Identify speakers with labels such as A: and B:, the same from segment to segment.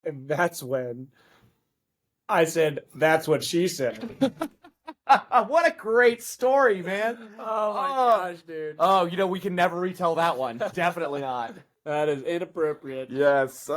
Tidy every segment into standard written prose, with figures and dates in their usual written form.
A: And that's when I said, that's what she said.
B: What a great story, man.
A: Oh my gosh, dude.
B: Oh, we can never retell that one. Definitely not.
A: That is inappropriate.
B: Yes.
A: For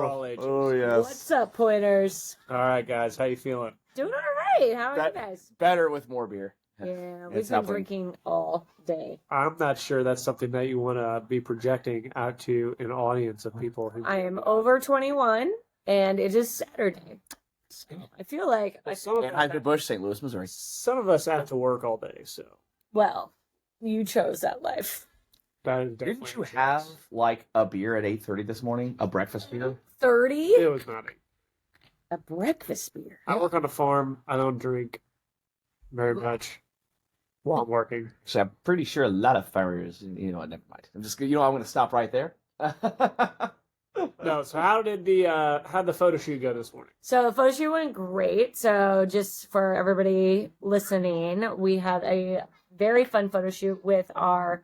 A: all ages.
B: Oh, yes.
C: What's up, pointers?
A: All right, guys. How you feeling?
C: Doing all right. How are you guys?
B: Better with more beer.
C: Yeah, we've
B: It's
C: been
B: definitely-
C: drinking all day.
A: I'm not sure that's something that you want to be projecting out to an audience of people who.
C: I am over 21, and it is Saturday. So I feel like
B: Anheuser-Busch, St. Louis, Missouri.
A: Some of us have to work all day, so
C: well, you chose that life.
A: that is definitely.
B: Didn't you
A: a choice.
B: have like a beer at 8:30 this morning? A breakfast beer?
C: 30?
A: It was not.
C: A breakfast beer.
A: I work on a farm. I don't drink very much while I'm working.
B: So I'm pretty sure a lot of farmers. Never mind. I'm just. I'm going to stop right there.
A: No. So how'd the photo shoot go this morning?
C: So the photo shoot went great. So just for everybody listening, we had a very fun photo shoot with our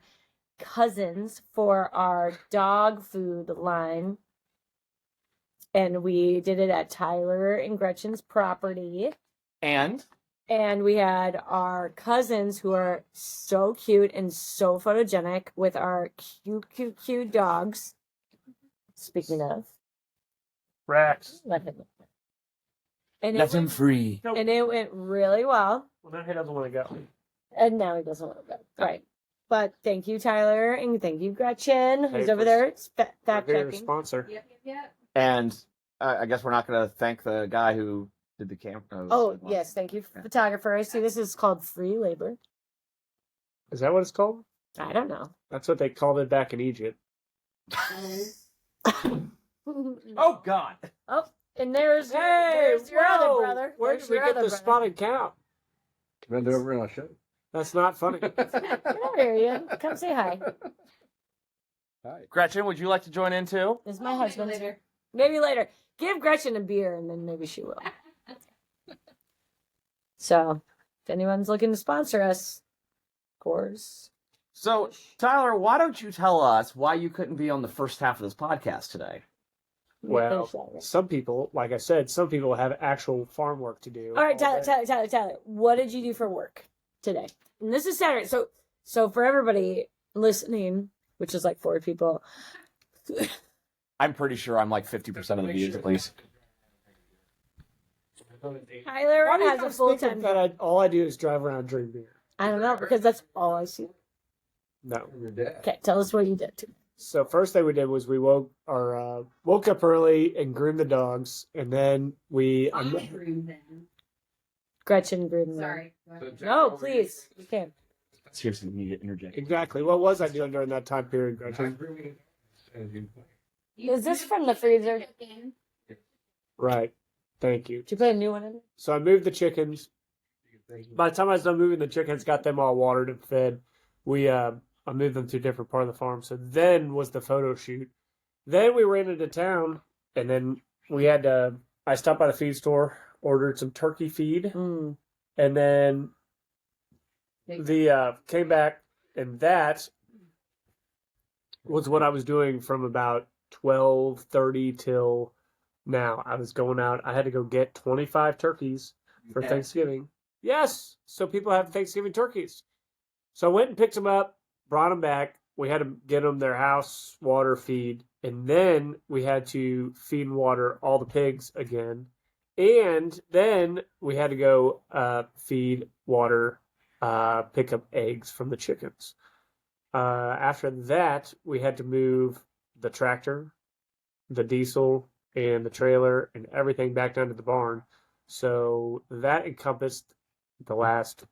C: cousins for our dog food line. And we did it at Tyler and Gretchen's property.
B: And
C: And we had our cousins who are so cute and so photogenic with our cute dogs. Speaking of,
A: Rex.
C: let him. And
B: let him free.
C: And it went really well.
A: Well, now he doesn't want to go.
C: And now he doesn't want to go. Right. But thank you, Tyler, and thank you, Gretchen, who's
A: Hey,
C: over
A: for-
C: there fact
A: Our
C: checking.
A: sponsor.
D: Yep.
B: And I guess we're not going to thank the guy who did the camera.
C: Oh, yes, thank you, photographer. I see this is called free labor.
A: Is that what it's called?
C: I don't know.
A: That's what they called it back in Egypt.
B: Oh, God.
C: Oh, and there's your other brother.
A: Where
C: There's
A: did we
C: your
A: get
C: other
A: the
C: brother.
A: spotted cow?
E: Bend over and I'll show you.
A: That's not funny.
C: Come here, Ian. Come say hi.
E: Hi.
B: Gretchen, would you like to join in too?
C: This is my husband. Maybe later. Give Gretchen a beer and then maybe she will. So, if anyone's looking to sponsor us, of course.
B: So, Tyler, why don't you tell us why you couldn't be on the first half of this podcast today?
A: Well, some people, like I said, some people have actual farm work to do.
C: All right,
A: all day.
C: Tyler. What did you do for work today? And this is Saturday. So for everybody listening, which is like 4 people.
B: I'm pretty sure I'm like 50% of the views at least.
C: Tyler
A: Why do you
C: has a
A: guys
C: full
A: think
C: time.
A: that all I do is drive around and drink beer?
C: I don't know because that's all I see.
A: No.
E: Your dad.
C: Okay, tell us what you did.
A: So first thing we did was we woke up early and groomed the dogs, and then we
C: Gretchen Gruden.
D: Sorry.
C: No, please. You can.
B: Seriously, need to interject.
A: exactly what was I doing during that time period, Gretchen?
C: Is this from the freezer?
A: Right. Thank you.
C: Did you put a new one in?
A: So I moved the chickens. By the time I was done moving the chickens, got them all watered and fed, I moved them to a different part of the farm. So then was the photo shoot. Then we ran into town, and then I stopped by the feed store, ordered some turkey feed,
C: Mm.
A: and then came back, and that was what I was doing from about 12:30 till now. I was going out. I had to go get 25 turkeys for Thanksgiving. Yes, so people have Thanksgiving turkeys. So I went and picked them up, brought them back. We had to get them their house water feed, and then we had to feed and water all the pigs again. And then we had to go feed, water, pick up eggs from the chickens. After that, we had to move the tractor, the diesel, and the trailer, and everything back down to the barn. So that encompassed the last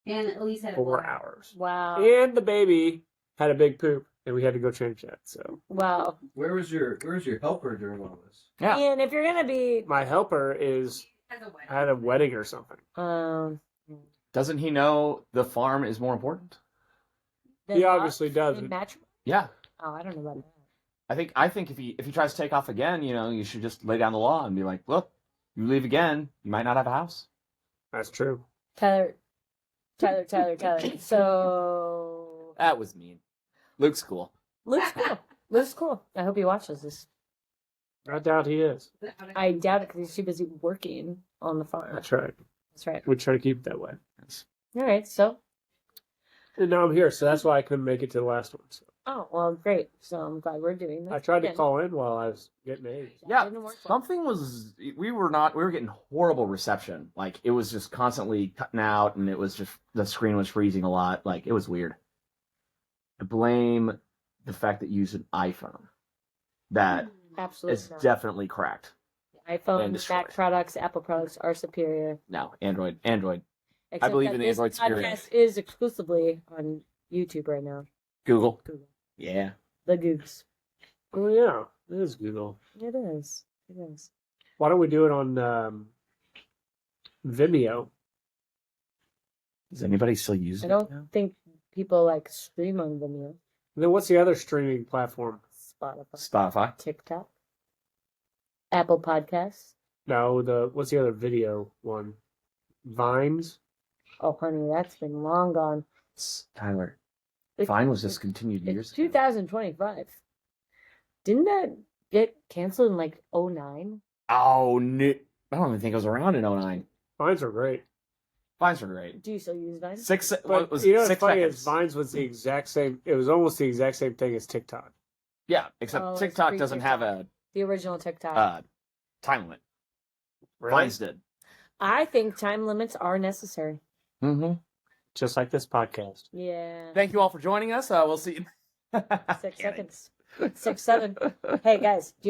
D: And at least had
A: 4 hours.
C: Wow.
A: And the baby had a big poop, and we had to go change that. So
C: Wow.
E: Where's your helper during all this?
B: Yeah.
C: Ian, if you're gonna be
A: my helper had a wedding or something.
B: Doesn't he know the farm is more important?
A: He obviously does.
C: in matrimony?
B: Yeah.
C: Oh, I don't know about that.
B: I think if he tries to take off again, you should just lay down the law and be like, look, you leave again, you might not have a house.
A: That's true.
C: Tyler. So
B: That was mean. Luke's cool.
C: Luke's cool. Luke's cool. I hope he watches this.
A: I doubt he is.
C: I doubt it because he's too busy working on the farm.
A: That's right.
C: That's right.
A: We try to keep it that way.
C: All right. So,
A: And now I'm here, so that's why I couldn't make it to the last one. So
C: oh well, great. So I'm glad we're doing this.
A: I tried to
C: again.
A: call in while I was getting eggs.
B: Yeah,
C: didn't work well.
B: something was. We were getting horrible reception. Like it was just constantly cutting out, and it was just the screen was freezing a lot. Like it was weird. I blame the fact that you use an iPhone. That
C: Absolutely
B: is
C: not.
B: definitely cracked. And
C: iPhone,
B: destroyed.
C: Mac products, Apple products are superior.
B: No, Android.
C: Except
B: believe
C: that
B: in
C: this
B: Android superior.
C: podcast is exclusively on YouTube right now.
B: Google.
C: Google.
B: Yeah.
C: The Googs.
A: Oh yeah, it is Google.
C: It is. It is.
A: Why don't we do it on Vimeo?
B: Does anybody still use
C: I
B: it?
C: don't
B: now?
C: think people like stream on Vimeo.
A: And then what's the other streaming platform?
C: Spotify.
B: Spotify.
C: TikTok. Apple Podcasts.
A: No, what's the other video one? Vines.
C: Oh, honey, that's been long gone.
B: Tyler.
C: It-
B: Vine was discontinued
C: It's
B: years ago.
C: 2025. Didn't that get canceled in like 09?
B: Oh, no. I don't even think it was around in 09.
A: Vines are great.
B: Vines were great.
C: Do you still use Vine?
A: But
B: What was
A: you know what's
B: 6
A: funny
B: seconds?
A: is Vines was the exact same. It was almost the exact same thing as TikTok.
B: Yeah, except
C: Oh, it's
B: TikTok doesn't have
C: pre-TikTok.
B: a
C: The original TikTok.
B: time limit.
A: Really?
B: Vines did.
C: I think time limits are necessary.
B: Mm-hmm.
A: Just like this podcast.
C: Yeah.
B: Thank you all for joining us. We'll see you.
C: 6 seconds. 6, 7. Hey guys, do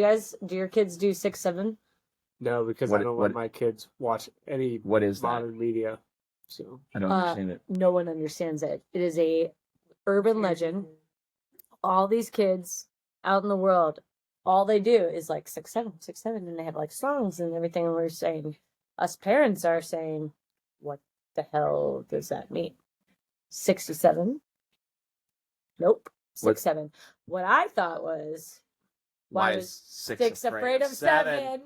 C: your kids do 6, 7?
A: No, because
B: What-
A: I don't
B: what-
A: let my kids watch any
B: What is that?
A: modern media. So
B: I don't understand it.
C: No one understands it. It is a urban legend. All these kids out in the world, all they do is like 6, 7, 6, 7, and they have like songs and everything. And we're saying, us parents are saying, what the hell does that mean? 6 to 7? Nope. 6,
B: What-
C: 7. What I thought was,
B: Why
C: why
B: is
C: was
B: 6
C: afraid of 7?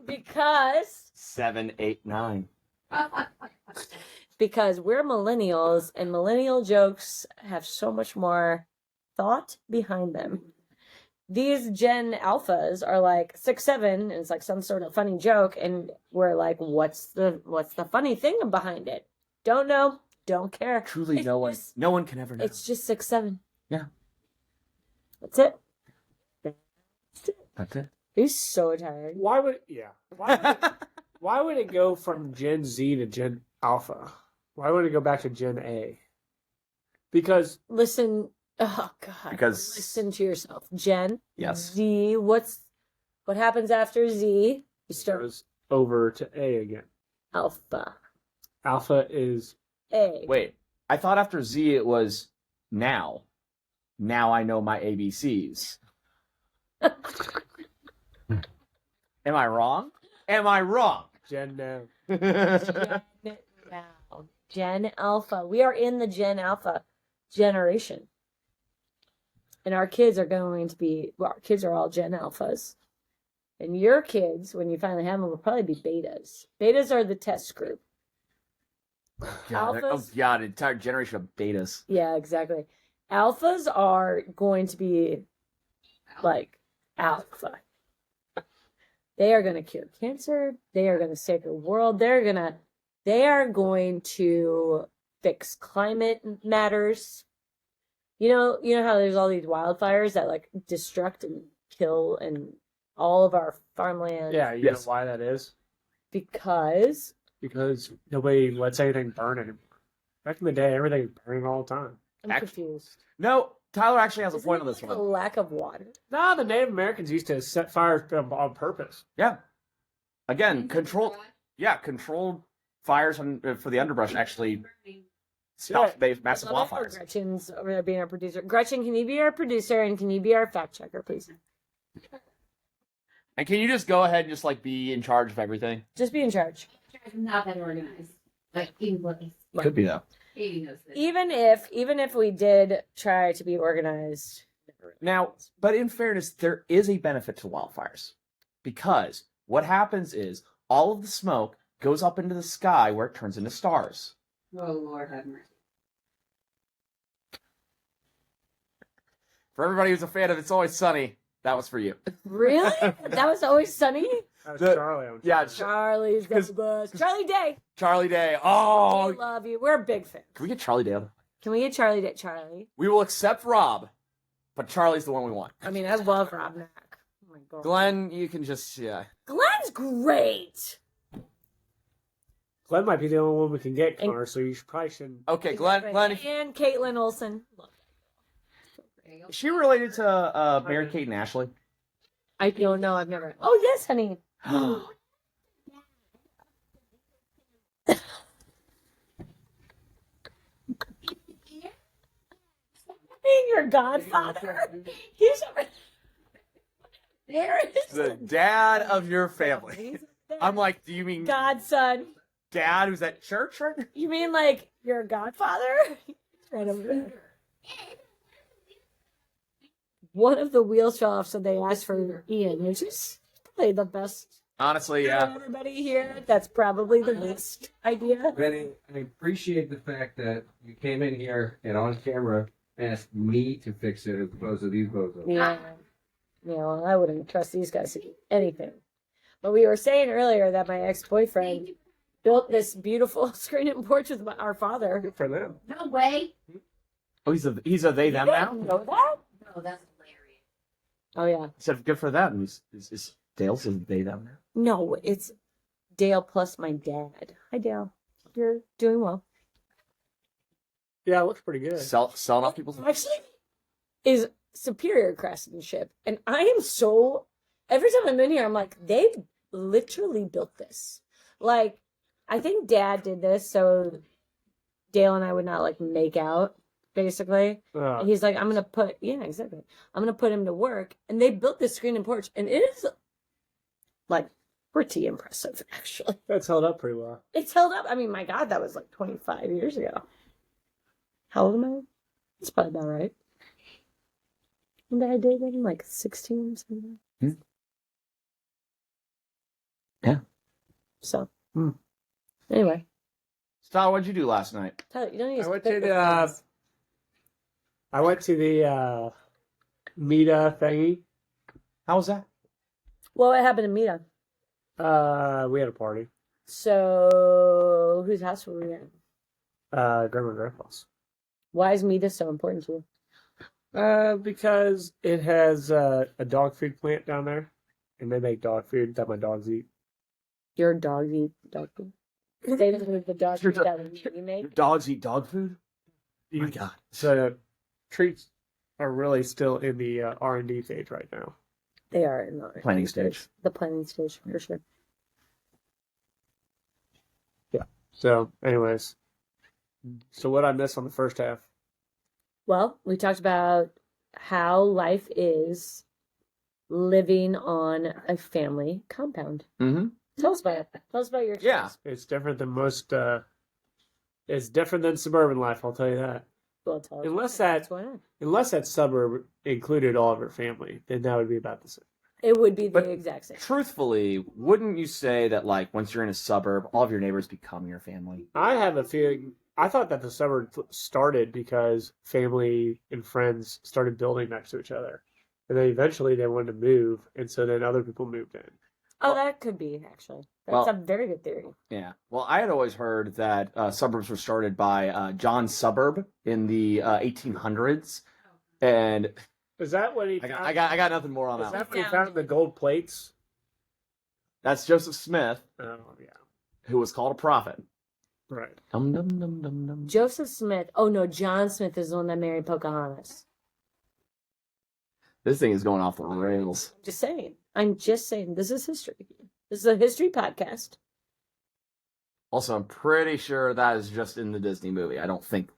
C: Because we're millennials and millennial jokes have so much more thought behind them. These Gen Alphas are like 6, 7, and it's like some sort of funny joke, and we're like, what's the funny thing behind it? Don't know, don't care.
B: Truly,
C: It's
B: no one can ever know.
C: It's just 6, 7.
B: Yeah.
C: That's it.
B: That's it.
C: He's so tired.
A: why would why would it go from Gen Z to Gen Alpha? Why would it go back to Gen A? Because
C: Listen, oh God.
B: Because-
C: Listen to yourself. Gen
B: Yes.
C: Z, what happens after Z? You
A: it
C: start
A: goes over to A again.
C: Alpha.
A: Alpha is
C: A.
B: Wait, I thought after Z it was now. Now I know my ABCs. Am I wrong? Am I wrong?
A: Gen now.
C: Gen now. Gen Alpha. We are in the Gen Alpha generation. And our kids are going to be, well, our kids are all Gen Alphas. And your kids, when you finally have them, will probably be betas. Betas are the test group.
B: God, oh
C: Alphas?
B: God, an entire generation of betas.
C: Yeah, exactly. Alphas are going to be like alpha. They are going to cure cancer. They are going to save the world. They are going to fix climate matters. You know how there's all these wildfires that like destruct and kill and all of our farmland.
A: Yeah, you
B: Yes.
A: know why that is?
C: Because
A: Because nobody lets anything burn anymore. Back in the day, everything was burning all the time.
C: I'm
B: Actually-
C: confused.
B: No, Tyler actually has a
C: Isn't
B: point
C: it
B: on this
C: like a
B: one.
C: lack of water.
A: No, the Native Americans used to set fires on purpose.
B: Yeah. Again, controlled fires for the underbrush actually stopped massive
C: I love it.
B: wildfires.
C: Gretchen's over there being our producer. Gretchen, can you be our producer and can you be our fact checker, please?
B: And can you just go ahead and just like be in charge of everything?
C: Just be in charge.
D: Not that organized. Like England.
B: Could be though.
D: Katie knows this.
C: Even if we did try to be organized.
B: Now, but in fairness, there is a benefit to wildfires. Because what happens is all of the smoke goes up into the sky where it turns into stars.
D: Oh Lord have mercy.
B: For everybody who's a fan of It's Always Sunny, That was for you.
C: Really? That was Always Sunny?
A: That was
B: The-
A: Charlie. I'm
B: Yeah,
A: sure.
C: Charlie's the best. Charlie Day.
B: Charlie Day.
C: We
B: Oh,
C: love you. We're a big fan.
B: can we get Charlie Day?
C: Can we get Charlie Day? Charlie.
B: We will accept Rob, but Charlie's the one we want.
C: I mean, I love Rob Mack. Oh my god.
B: Glenn, you can just
C: Glenn's great.
A: Glenn might be the only one we can get,
C: And-
A: Connor, so you probably shouldn't.
B: Okay, Glenn. If,
C: And Caitlin Olsen.
D: There you go.
B: is she related to Mary Kate and Ashley?
C: I don't know. I've never. Oh yes, honey. Being your godfather. He's a. There is
B: The dad of your family. I'm like, do you mean
C: godson.
B: dad who's at church right now?
C: You mean like your godfather? Right over there. One of the wheels fell off, so they asked for Ian, which is probably the best.
B: Honestly,
C: For everybody here, that's probably the best idea.
E: Benny, I appreciate the fact that you came in here and on camera asked me to fix it as opposed to these bozos.
C: Yeah. Yeah, well, I wouldn't trust these guys to do anything. But we were saying earlier that my ex-boyfriend built this beautiful screen and porch with our father.
A: Good for them.
D: No way.
B: Oh, he's a they them
C: You
B: now.
C: didn't know that?
D: No, that's hilarious.
C: Oh yeah.
B: He said good for them. Is Dale's is they them now?
C: No, it's Dale plus my dad. Hi Dale. You're doing well.
A: Yeah, it looks pretty good.
B: Selling off people's.
C: Actually is superior craftsmanship. And I am so every time I'm in here, I'm like, they literally built this. Like, I think Dad did this so Dale and I would not like make out, basically. And he's like, I'm gonna put exactly. I'm gonna put him to work. And they built this screen and porch, and it is like pretty impressive, actually.
A: That's held up pretty well.
C: It's held up. I mean, my God, that was like 25 years ago. How old am I? That's probably about right. And I did it in like 16 or something.
B: Yeah.
C: So, anyway,
B: Tyler, what'd you do last night?
C: Tyler, you don't need to
A: I went
C: spit
A: to
C: with
A: the
C: this.
A: Mita thingy.
B: How was that?
C: Well, what happened to Mita?
A: We had a party.
C: So, whose house were we at?
A: Grandma and Grandpa's.
C: Why is Mita so important to you?
A: Because it has a dog food plant down there, and they make dog food that my dogs eat.
C: Your dogs eat dog food? They don't eat the dog
B: Your
C: food
B: dog-
C: that you
B: Your
C: make?
B: dogs eat dog food? Oh my God.
A: So treats are really still in the R&D stage right now.
C: They are in the
B: Planning stage.
C: The planning stage, for sure.
A: So, anyways, so what I missed on the first half?
C: Well, we talked about how life is living on a family compound.
B: Mm-hmm.
C: Tell us about it. Tell us about your
B: Yeah.
C: experience.
A: It's different than most. It's different than suburban life. I'll tell you that.
C: Well, tell us
A: Unless
C: about it.
A: that-
C: What's going on?
A: Unless that suburb included all of her family, then that would be about the same.
C: It would be the
B: But
C: exact same.
B: Truthfully, wouldn't you say that like once you're in a suburb, all of your neighbors become your family?
A: I have a feeling. I thought that the suburb started because family and friends started building next to each other, and then eventually they wanted to move, and so then other people moved in.
C: Oh, that could be, actually. That's
B: Well-
C: a very good theory.
B: Yeah. Well, I had always heard that suburbs were started by John Suburb in the 1800s, and
A: Is that what he?
B: I got nothing more on
A: Is
B: that.
A: that
B: One.
A: when he found the gold plates?
B: That's Joseph Smith,
A: Oh yeah,
B: who was called a prophet.
A: right.
B: Dum dum dum dum dum.
C: Joseph Smith. Oh, no, John Smith is the one that married Pocahontas.
B: This thing is going off the rails.
C: Just saying. I'm just saying. This is history. This is a history podcast.
B: Also, I'm pretty sure that is just in the Disney movie. I don't think.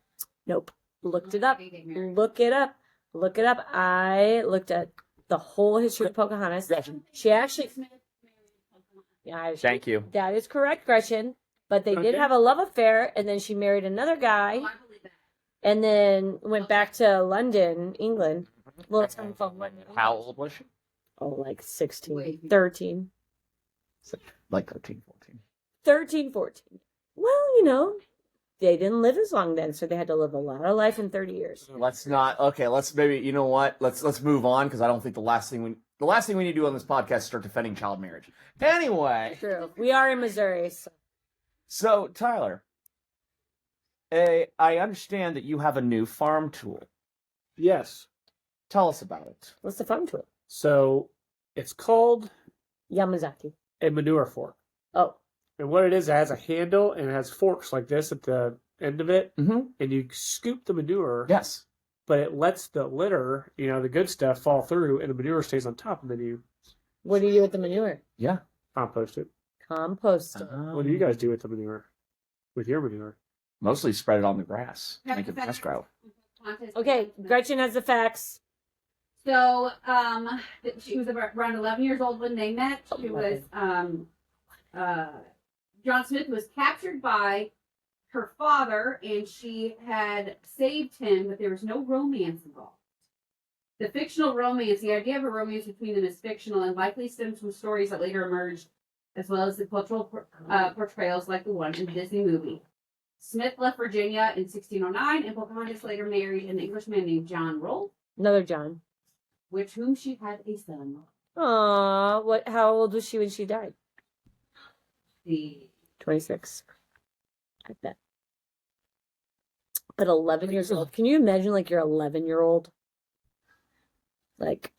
C: Nope. Looked it up.
D: They get married.
C: Look it up. Look it up. I looked at the whole history of Pocahontas.
B: Gretchen.
C: She actually,
D: Smith married
C: yeah,
B: Thank you.
C: that is correct, Gretchen. But they did
A: Okay.
C: have a love affair, and then she married another guy,
D: Oh, I believe that.
C: and then went back to London, England. Little town called London.
B: How old was she?
C: Oh, like 16,
D: Wait.
C: 13.
B: Like 13, 14.
C: 13, 14. Well, they didn't live as long then, so they had to live a lot of life in 30 years.
B: Let's not. Okay, let's maybe. You know what? Let's move on because I don't think the last thing we need to do on this podcast is start defending child marriage. Anyway,
C: True. We are in Missouri.
B: so Tyler, I understand that you have a new farm tool.
A: Yes.
B: Tell us about it.
C: What's the farm tool?
A: So it's called
C: Yamazaki.
A: a manure fork.
C: Oh.
A: And what it has a handle and it has forks like this at the end of it.
B: Mm-hmm.
A: And you scoop the manure,
B: Yes.
A: but it lets the litter, the good stuff, fall through and the manure stays on top. And then you
C: What do you do with the manure?
B: Yeah.
A: compost it.
C: Compost it.
A: What do you guys do with the manure? With your manure?
B: Mostly spread it on the grass. Make it grass grow.
C: Okay, Gretchen has the facts.
D: So, she was around 11 years old when they met. She was, John Smith was captured by her father, and she had saved him, but there was no romance involved. The fictional romance, the idea of a romance between them is fictional and likely stems from stories that later emerged, as well as the cultural portrayals like the one in the Disney movie. Smith left Virginia in 1609, and Pocahontas later married an Englishman named John Rolfe,
C: Another John.
D: with whom she had a son.
C: Aw, how old was she when she died?
D: The
C: 26. I bet. But 11 years old. Can you imagine, like, your 11-year-old? Like,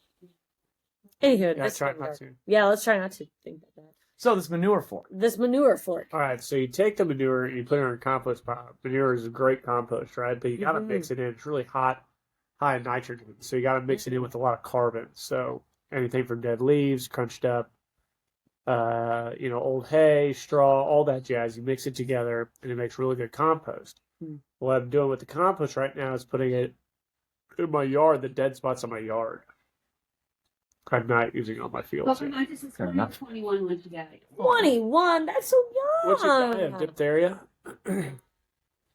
C: anywho.
A: Yeah,
C: this
A: try
C: one
A: not
C: dark.
A: to.
C: Yeah, let's try not to think about that.
B: So this manure fork.
C: This manure fork.
A: All right, so you take the manure and you put it in a compost pile. Manure is a great compost, right? But you got to mix it in. It's really hot, high in nitrogen. So you got to mix it in with a lot of carbon. So anything from dead leaves, crunched up, old hay, straw, all that jazz. You mix it together and it makes really good compost. What I'm doing with the compost right now is putting it in my yard, the dead spots on my yard. I'm not using it on my fields yet.
D: Pocahontas is
B: Fair enough.
D: 21 when she died.
C: 21? That's so young.
A: What's your diet? Diphtheria?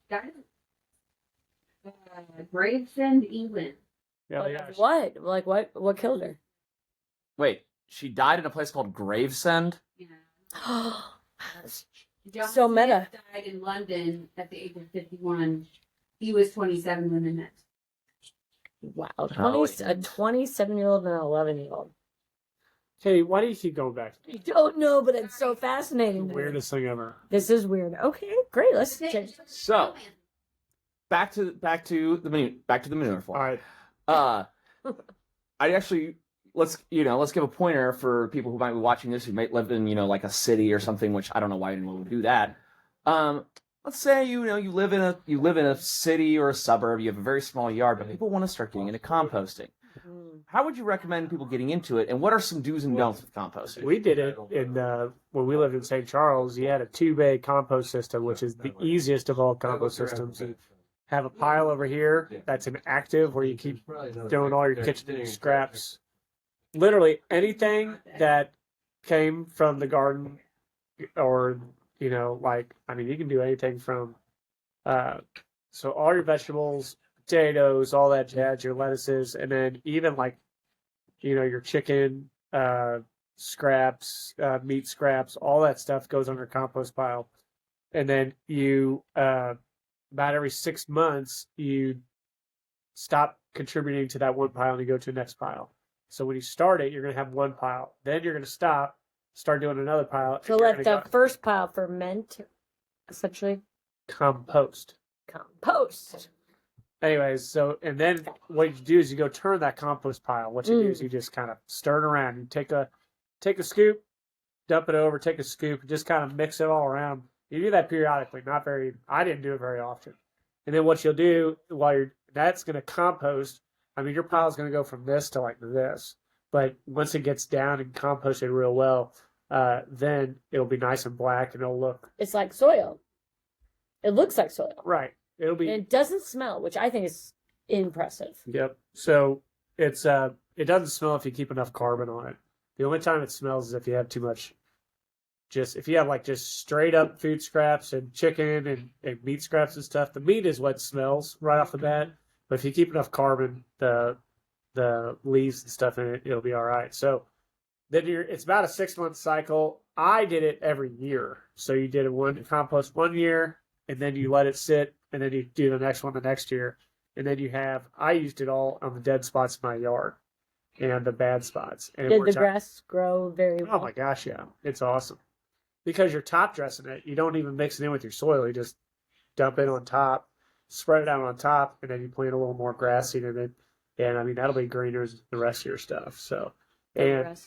D: Died Gravesend, England.
A: Yeah, yeah.
C: What? Like, what killed her?
B: Wait, she died in a place called Gravesend?
D: Yeah.
C: So
D: John
C: meta.
D: Smith died in London at the age of 51. He was 27 when they met.
C: Wow.
B: Oh,
C: A 27-year-old and an 11-year-old.
A: Katie, why do you keep going back?
C: I don't know, but it's so fascinating.
A: The weirdest thing ever.
C: This is weird. Okay, great. Let's change.
B: So, back to the manure fork.
A: All right.
B: I actually let's give a pointer for people who might be watching this who might live in like a city or something, which I don't know why anyone would do that. Let's say you live in a city or a suburb, you have a very small yard, but people want to start getting into composting. How would you recommend people getting into it, and what are some do's and don'ts with composting?
A: We did it when we lived in St. Charles. You had a 2-bay compost system, which is the easiest of all compost systems. You have a pile over here that's inactive where you keep throwing all your kitchen scraps. Literally anything that came from the garden or, you can do anything from, so all your vegetables, potatoes, all that jazz, your lettuces, and then even your chicken, scraps, meat scraps, all that stuff goes on your compost pile. And then you, about every 6 months, you stop contributing to that one pile and you go to the next pile. So when you start it, you're going to have one pile. Then you're going to start doing another pile.
C: So let the first pile ferment, essentially.
A: Compost. Anyways, and then what you do is you go turn that compost pile. What you do is you just kind of stir it around. You take a scoop, dump it over, take a scoop, and just kind of mix it all around. You do that periodically, I didn't do it very often. And then what you'll do that's going to compost. I mean, your pile is going to go from this to like this. But once it gets down and composted real well, then it'll be nice and black and it'll look.
C: It's like soil. It looks like soil.
A: Right. It'll be.
C: And it doesn't smell, which I think is impressive.
A: Yep. So it doesn't smell if you keep enough carbon on it. The only time it smells is if you have too much. If you have just straight up food scraps and chicken and meat scraps and stuff, the meat is what smells right off the bat. But if you keep enough carbon, the leaves and stuff in it, it'll be all right. So then it's about a 6-month cycle. I did it every year. So you did one compost 1 year, and then you let it sit, and then you do the next one the next year, and then I used it all on the dead spots in my yard and the bad spots. And it
C: Did the
A: works out.
C: grass grow very well?
A: Oh my gosh, yeah, it's awesome because you're top dressing it. You don't even mix it in with your soil. You just dump it on top, spread it out on top, and then you plant a little more grass seed in it. And I mean that'll be greener than the rest of your stuff. So, and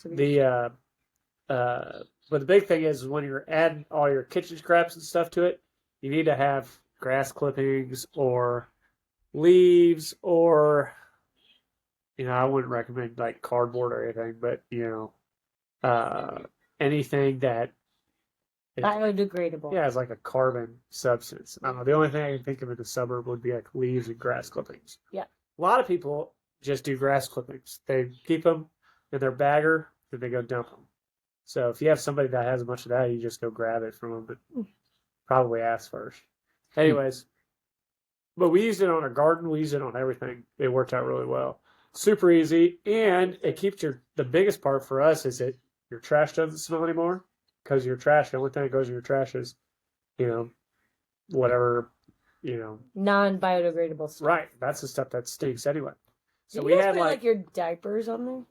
A: but the big thing is when you're adding all your kitchen scraps and stuff to it, you need to have grass clippings or leaves or, I wouldn't recommend like cardboard or anything, but anything that
C: biodegradable.
A: yeah, it's like a carbon substance. I don't know. The only thing I can think of in the suburb would be like leaves and grass clippings.
C: Yeah. A
A: lot of people just do grass clippings. They keep them in their bagger, then they go dump them. So if you have somebody that has a bunch of that, you just go grab it from them, but probably ask first. Anyways, but we used it on our garden. We used it on everything. It worked out really well. Super easy, and it keeps the biggest part for us is that your trash doesn't smell anymore because your trash, the only thing that goes in your trash is, whatever,
C: non-biodegradable stuff.
A: Right. That's the stuff that stinks anyway. So
C: Did
A: we
C: you guys
A: had
C: put, like your diapers on there?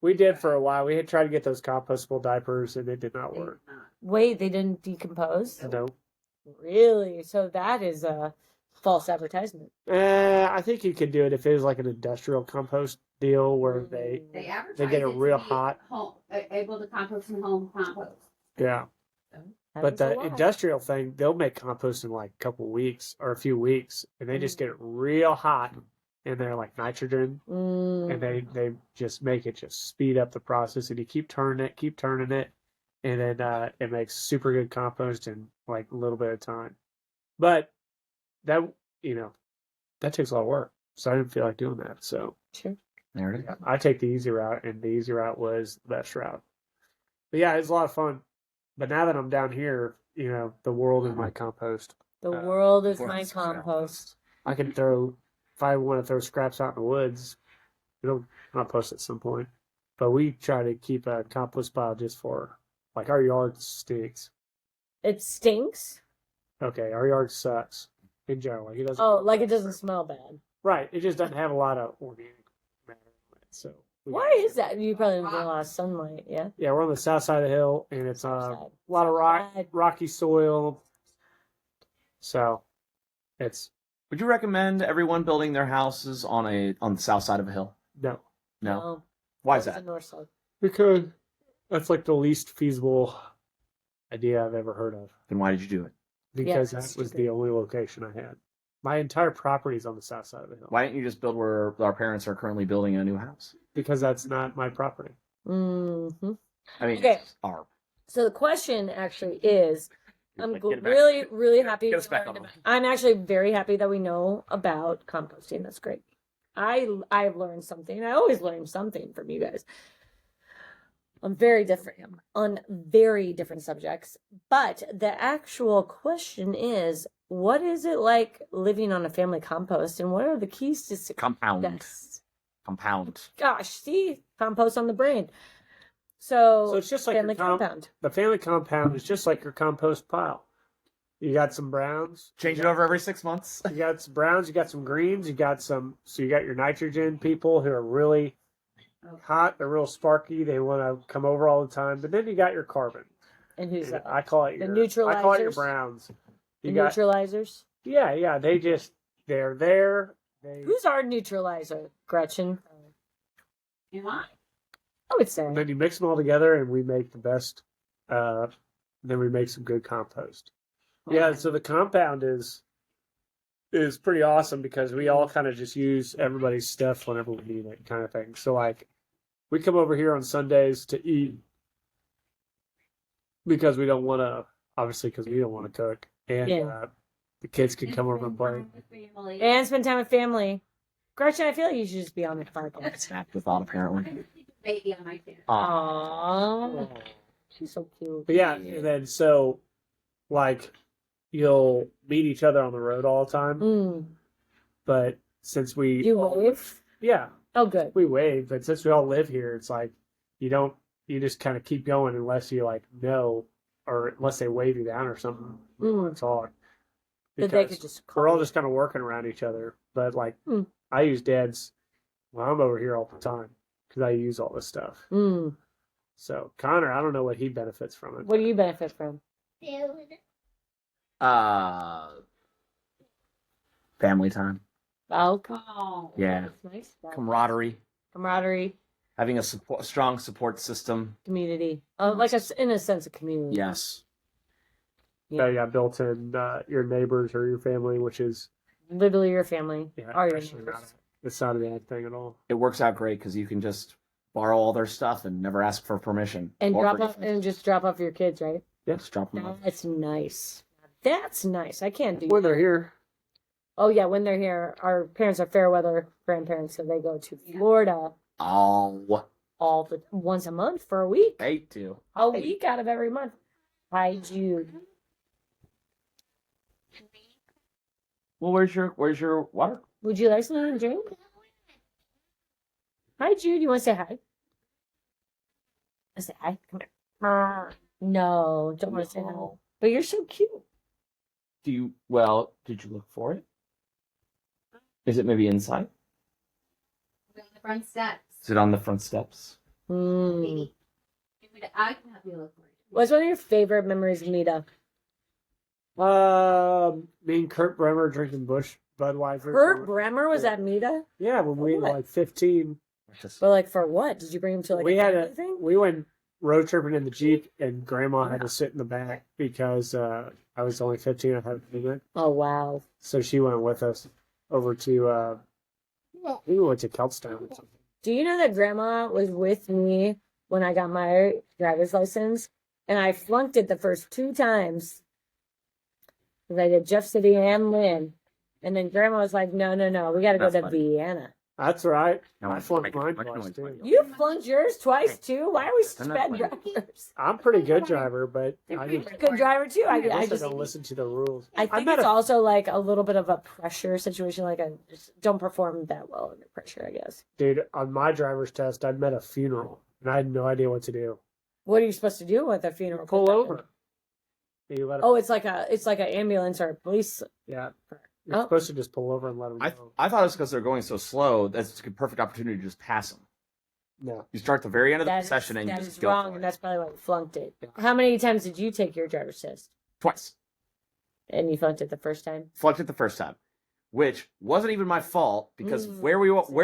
A: we did for a while. We had tried to get those compostable diapers and it did not work.
C: Wait, they didn't decompose?
A: No.
C: Really? So that is a false advertisement.
A: I think you could do it if it was like an industrial compost deal where they
D: advertise
A: get it
D: to
A: real
D: be
A: hot.
D: able to compost in home compost.
A: Yeah.
C: That
A: But
C: is a
A: the
C: lie.
A: industrial thing, they'll make compost in like a couple weeks or a few weeks, and they just get it real hot, and they're like nitrogen, and they just make it just speed up the process, and you keep turning it, and then it makes super good compost in like a little bit of time. But that that takes a lot of work, so I didn't feel like doing that. So
C: Sure.
B: There it is.
A: I take the easy route, and the easy route was the best route. But yeah, it's a lot of fun. But now that I'm down here, the world is my compost.
C: The world is my
B: world's
C: compost.
A: I can if I want to throw scraps out in the woods, it'll compost at some point. But we try to keep a compost pile just for, like, our yard stinks.
C: It stinks?
A: Okay, our yard sucks in general. Like, it doesn't.
C: Oh, like it doesn't smell bad.
A: Right, it just doesn't have a lot of organic matter in it. So
C: Why is that? You probably don't get a lot of sunlight, yeah?
A: Yeah, we're on the south side of the hill, and it's a
C: South
A: lot of
C: side.
A: rocky soil. So it's
B: Would you recommend everyone building their houses on the south side of a hill?
A: no.
B: No. Why is
C: That's
B: that?
C: the north side.
A: Because that's like the least feasible idea I've ever heard of.
B: Then why did you do it?
A: Because
C: that's
A: that was
C: stupid.
A: the only location I had. My entire property is on the south side of the hill.
B: Why didn't you just build where our parents are currently building a new house?
A: Because that's not my property.
C: Mm-hmm.
B: I mean,
C: Okay.
B: it's our.
C: So the question actually is, I'm
B: Get it back.
C: really, really happy.
B: Get us
C: we
B: back
C: learned
B: on
C: about- I'm actually very happy that we know about composting. That's great. I've learned something. I always learn something from you guys on very different subjects. But the actual question is, what is it like living on a family compost, and what are the keys to
B: Compound.
C: success?
B: Compound.
C: Gosh, see, compost on the brain. So
A: So it's just like your
C: family compound.
A: The family compound is just like your compost pile. You got some browns.
B: Change
A: you
B: it
A: got-
B: over every 6 months.
A: You got some browns. You got some greens. You got your nitrogen people who are really hot. They're real sparky. They want to come over all the time. But then you got your carbon.
C: And who's that?
A: I call it
C: The
A: I call it your
C: neutralizers?
A: browns.
C: The
A: You got
C: neutralizers.
A: yeah. They're there.
C: Who's our neutralizer? Gretchen.
D: Am I?
C: I would say.
A: And then you mix them all together, and we make the best. Then we make some good compost. Yeah, so the compound is pretty awesome because we all kind of just use everybody's stuff whenever we need it, kind of thing. So like, we come over here on Sundays to eat because we don't want to, obviously, because we don't want to cook, and
C: Yeah.
A: the kids can come over and play.
C: And spend time with family. Gretchen, I feel like you should just be on the podcast.
B: Snapped the thought, apparently.
D: Baby on my channel.
C: Aww. She's so cute.
A: But yeah, and then so like you'll meet each other on the road all the time,
C: Mm.
A: but since we
C: You wave?
A: yeah.
C: Oh, good.
A: We wave, but since we all live here, it's like you just kind of keep going unless you like know, or unless they wave you down or something.
C: Mm.
A: It's hard.
C: That they
A: because
C: could just call
A: we're all
C: you.
A: just kind of working around each other. But like,
C: Hmm.
A: I use Dad's. Well, I'm over here all the time because I use all this stuff.
C: Mm.
A: So Connor, I don't know what he benefits from it.
C: What do you benefit from?
B: Family time,
C: Oh,
D: Oh.
B: Yeah.
C: that's nice.
B: camaraderie,
C: Camaraderie,
B: having a strong support system.
C: community. Oh, like in a sense of community.
B: Yes.
A: Yeah, yeah, built in your neighbors or your family, which is
C: Literally your family. Are your
A: actually
C: neighbors.
A: it's not a bad thing at all.
B: It works out great because you can just borrow all their stuff and never ask for permission.
C: And
B: or
C: drop off
B: forgiveness.
C: and just drop off your kids, right?
B: Just drop them off.
C: That's nice. That's nice. I can't do
A: When
C: that.
A: they're here,
C: Oh yeah, when they're here, our parents are fair weather grandparents, so they go to Florida
B: Oh,
C: once a month for a week.
B: hate to.
C: A week out of every month. Hi, Jude.
B: Well, where's your water?
C: Would you like something to drink? Hi, Jude. You want to say hi? I say hi. Come here. No, don't want to say hi.
B: No.
C: But you're so cute.
B: Did you look for it? Is it maybe inside?
D: On the front steps.
B: Is it on the front steps?
C: Mm.
D: Maybe. I can help you look for it.
C: What's one of your favorite memories of Mita?
A: me and Kurt Bremer drinking Bush Budweiser.
C: Kurt Bremer was at Mita?
A: Yeah, when we were
C: What?
A: like 15,
C: But like for what? Did you bring him to like
A: we
C: a
A: had
C: family
A: a
C: thing?
A: we went road tripping in the Jeep, and Grandma had to sit in the back because I was only 15. I had to do it,
C: Oh wow.
A: so she went with us over to we went to Keltstown or something.
C: Do you know that Grandma was with me when I got my driver's license? And I flunked it the first 2 times. Because I did Jeff City and Lynn. And then Grandma was like, no, we got to go
B: That's
C: to
B: funny.
C: Vienna.
A: That's right.
B: No,
A: I flunked
B: make
A: mine
B: much
A: twice
B: noise,
A: too.
B: buddy.
C: You flunked yours twice too? Why are we such
B: They're
C: bad
B: not
C: drivers?
A: I'm a pretty good driver, but I
C: You're
A: just
C: a good driver too. I
A: I
C: just
A: don't listen to the rules.
C: I think
A: met
C: it's
A: a-
C: also like a little bit of a pressure situation. Like I just don't perform that well under pressure, I guess.
A: Dude, on my driver's test, I met a funeral, and I had no idea what to do.
C: What are you supposed to do with a funeral?
A: Pull
C: procession?
A: over. You let 'em-
C: Oh, it's like an ambulance or a police.
A: yeah. You're
C: Oh.
A: supposed to just pull over and let them
B: I
A: go.
B: thought it was because they're going so slow. That's a perfect opportunity to just pass them.
A: No.
B: You start at the very end of the
C: That is,
B: session and you
C: that
B: just
C: is
B: go
C: wrong,
B: for
C: and
B: it.
C: that's probably why you flunked it.
A: Yeah.
C: How many times did you take your driver's test?
B: Twice.
C: And you flunked it the first time?
B: Flunked it the first time, which wasn't even my fault because
C: Mm.
B: where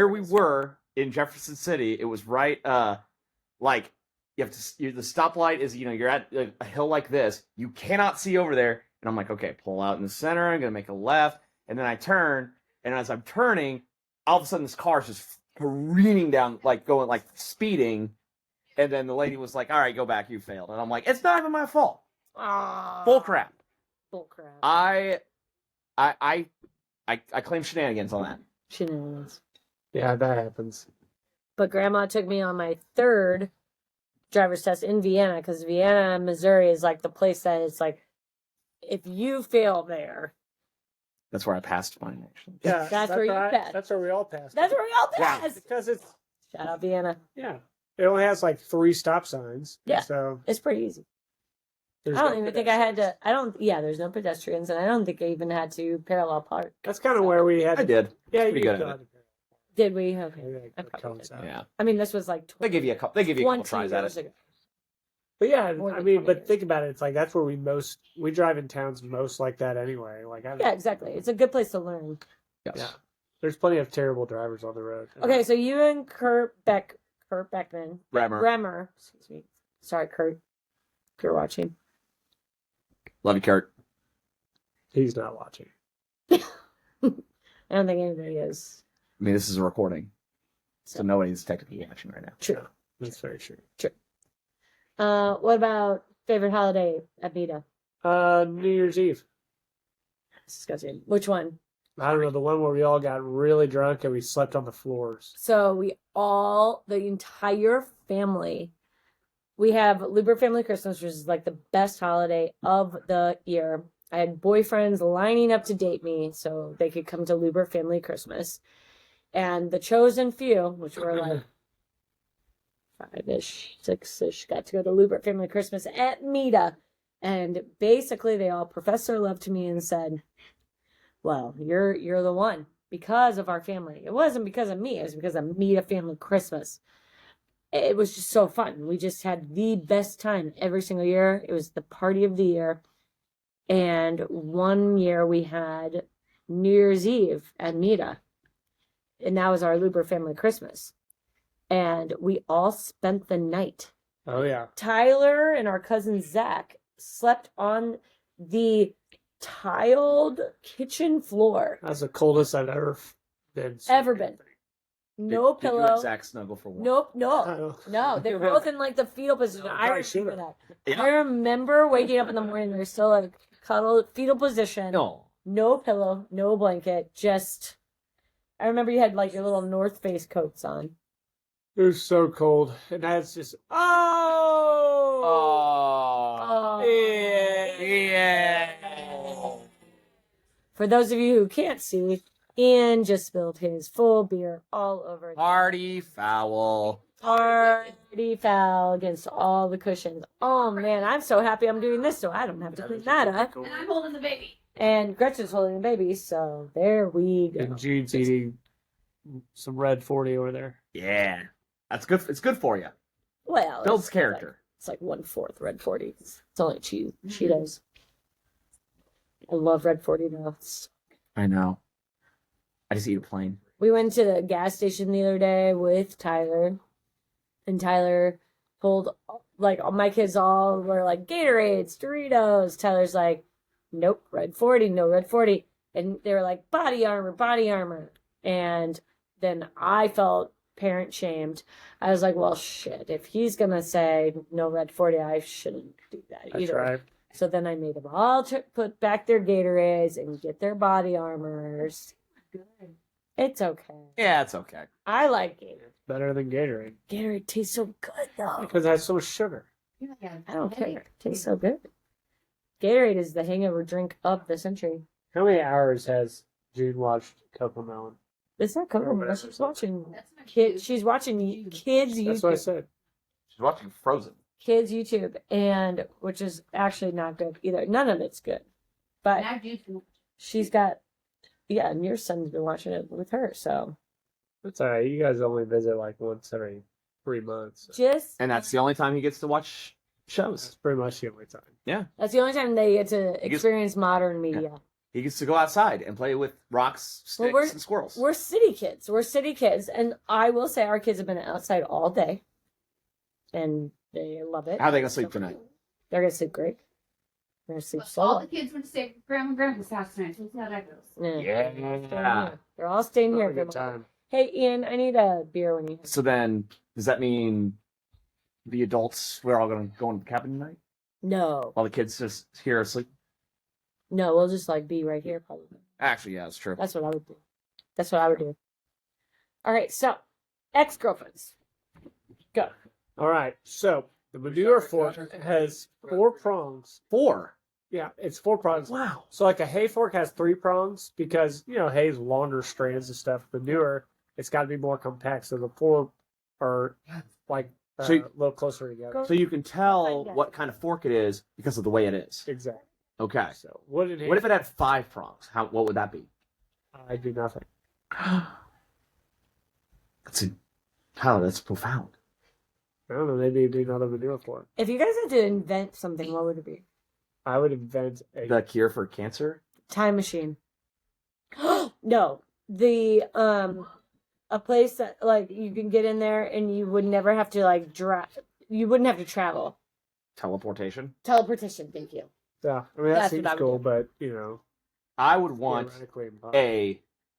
B: we were in Jefferson City, it was right. Like you have to. The stoplight is you're at a hill like this. You cannot see over there, and I'm like, okay, pull out in the center. I'm gonna make a left, and then I turn, and as I'm turning, all of a sudden this car is just careening down, like going like speeding, and then the lady was like, all right, go back, you failed, and I'm like, it's not even my fault.
C: Ah,
B: Bull crap.
C: Bull crap.
B: I claim shenanigans on that.
C: Shenanigans.
A: Yeah, that happens.
C: But Grandma took me on my 3rd driver's test in Vienna because Vienna, Missouri is like the place that it's like, if you fail there,
B: That's where I passed mine, actually.
A: Yeah,
C: That's where you passed.
A: That's where we all passed.
C: that's where we all
B: Yeah.
C: pass.
A: Because it's
C: Shout out Vienna.
A: yeah, it only has like 3 stop signs.
C: Yeah.
A: So
C: It's pretty easy.
A: there's
C: I don't
A: no
C: even think I had
A: pedestrians.
C: to. I don't. Yeah, there's no pedestrians, and I don't think I even had to parallel park.
A: That's kind of where we had.
B: I did.
A: Yeah,
B: Pretty
A: you
B: good
A: still
B: at
A: had to pay.
C: Did we? Okay.
A: Yeah,
C: I
A: it
C: probably
A: comes
C: did.
A: out.
B: Yeah.
C: I mean, this was like
B: They give you a couple. They give you a couple
C: 20
B: tries at
C: years
B: it.
C: ago.
A: But yeah,
C: More
A: I
C: than
A: mean,
C: 20
A: but
C: years.
A: think about it. It's like that's where we drive in towns most like that anyway. Like I
C: Yeah, exactly. It's a good place to learn.
B: Yes.
A: Yeah. There's plenty of terrible drivers on the road.
C: Okay, so you and Kurt Beckman,
B: Bremer.
C: excuse me. Sorry, Kurt. If you're watching.
B: Love you, Kurt.
A: He's not watching.
C: I don't think anybody is.
B: I mean, this is a recording, so nobody's technically watching right now.
C: True.
A: That's very true.
C: What about favorite holiday at Mita?
A: New Year's Eve.
C: Disgusting. Which one?
A: I don't know, the one where we all got really drunk and we slept on the floors.
C: So the entire family, we have Luebberts Family Christmas, which is like the best holiday of the year. I had boyfriends lining up to date me so they could come to Luebberts Family Christmas. And the chosen few, which were like 5-ish, 6-ish, got to go to Luebberts Family Christmas at Mita. And basically they all professed their love to me and said, well, you're the one because of our family. It wasn't because of me. It was because of me, a family Christmas. It was just so fun. We just had the best time every single year. It was the party of the year. And one year we had New Year's Eve at Nita. And that was our Luebberts family Christmas. And we all spent the night.
A: Oh yeah.
C: Tyler and our cousin Zach slept on the tiled kitchen floor.
A: That's the coldest I've ever been.
C: Ever been. No
B: Did you
C: pillow.
B: and Zach snuggle for one?
C: Nope, no.
A: Oh.
C: No, they're both in like the fetal position. I
A: probably
C: remember
A: should've.
C: that.
B: Yeah.
C: I remember waking up in the morning, they're still like cuddled, fetal position.
B: No.
C: No pillow, no blanket, just. I remember you had like your little North Face coats on.
A: It was so cold, and that's just
B: Oh.
C: Yeah. For those of you who can't see, Ian just spilled his full beer all over the
B: Party foul.
C: party foul against all the cushions. Oh man, I'm so happy I'm doing this so I don't have to clean that up.
D: And I'm holding the baby.
C: And Gretchen's holding the baby, so there we go.
A: and Jude's eating some red 40 over there.
B: Yeah. That's good. It's good for you.
C: Well,
B: Builds
C: it's
B: character.
C: It's like 1/4 red 40. It's only Cheetos. I love red 40 though.
B: I know. I just eat a plain.
C: We went to the gas station the other day with Tyler, and Tyler pulled like all my kids all were like Gatorades, Doritos. Tyler's like, nope, red 40, no red 40, and they were like body armor, and then I felt parent shamed. I was like, well, shit, if he's gonna say no red 40, I shouldn't do that
A: That's
C: either.
A: right.
C: So then I made them all put back their Gatorades and get their body armors. It's okay.
B: Yeah, it's okay.
C: I like Gatorade.
A: Better than Gatorade
C: Gatorade tastes so good though.
A: because it has so much sugar.
C: I don't care. It tastes so good. Gatorade is the hangover drink of the century.
A: How many hours has Jude watched Coco Melon?
C: It's not Coco.
A: whatever.
C: She's watching
D: That's my
C: kids. She's watching kids
A: That's what I
C: YouTube.
A: said.
B: She's watching Frozen.
C: Kids YouTube, and which is actually not good either. None of it's good. But
D: And I do too much.
C: she's got, yeah, and your son's been watching it with her. So
A: It's all right. You guys only visit like once every 3 months.
C: just
B: And that's the only time he gets to watch shows.
A: That's pretty much the only time.
C: that's the only time they get to
B: gets-
C: experience modern media.
B: He gets to go outside and play with rocks,
C: Well,
B: sticks,
C: we're-
B: and squirrels.
C: We're city kids. We're city kids, and I will say our kids have been outside all day, and they love it.
B: How are they gonna sleep tonight?
C: They're gonna sleep great. They're gonna sleep
D: But
C: so
D: all
C: well.
D: the kids went to stay at Grandma and Grandpa's house tonight. So we'll see how that goes.
C: Yeah.
B: Yeah.
C: They're all staying here.
A: Have a good time.
C: Hey, Ian, I need a beer when you.
B: So then, does that mean the adults, we're all going to go into the cabin tonight?
C: No,
B: While the kids just here asleep?
C: no, we'll just like be right here probably.
B: Actually, yeah, that's true.
C: That's what I would do. That's what I would do. All right, so ex-girlfriends. Go.
A: All right. So the manure fork has 4 prongs.
B: 4.
A: Yeah, it's 4 prongs.
B: Wow.
A: So like a hay fork has 3 prongs because hay's longer strands and stuff. Manure, it's got to be more compact. So the 4 are like
B: So you-
A: a little closer together.
C: Go-
B: So you can tell
C: Find out.
B: what kind of fork it is because of the way it is.
A: Exactly.
B: Okay.
A: So what did
B: What if it had 5 prongs? What would that be?
A: I do nothing.
B: Tyler, that's profound.
A: I don't know. Maybe it'd be another manure fork.
C: If you guys had to invent something, what would it be?
A: I would invent a
B: The cure for cancer?
C: Time machine. No, the a place that like you can get in there and you would never have to like drive. You wouldn't have to travel.
B: Teleportation?
C: Teleportation. Thank you.
A: Yeah, I mean that
C: That's
A: seems
C: what I would
A: cool,
C: do.
A: but
B: I would want
A: theoretically impossible.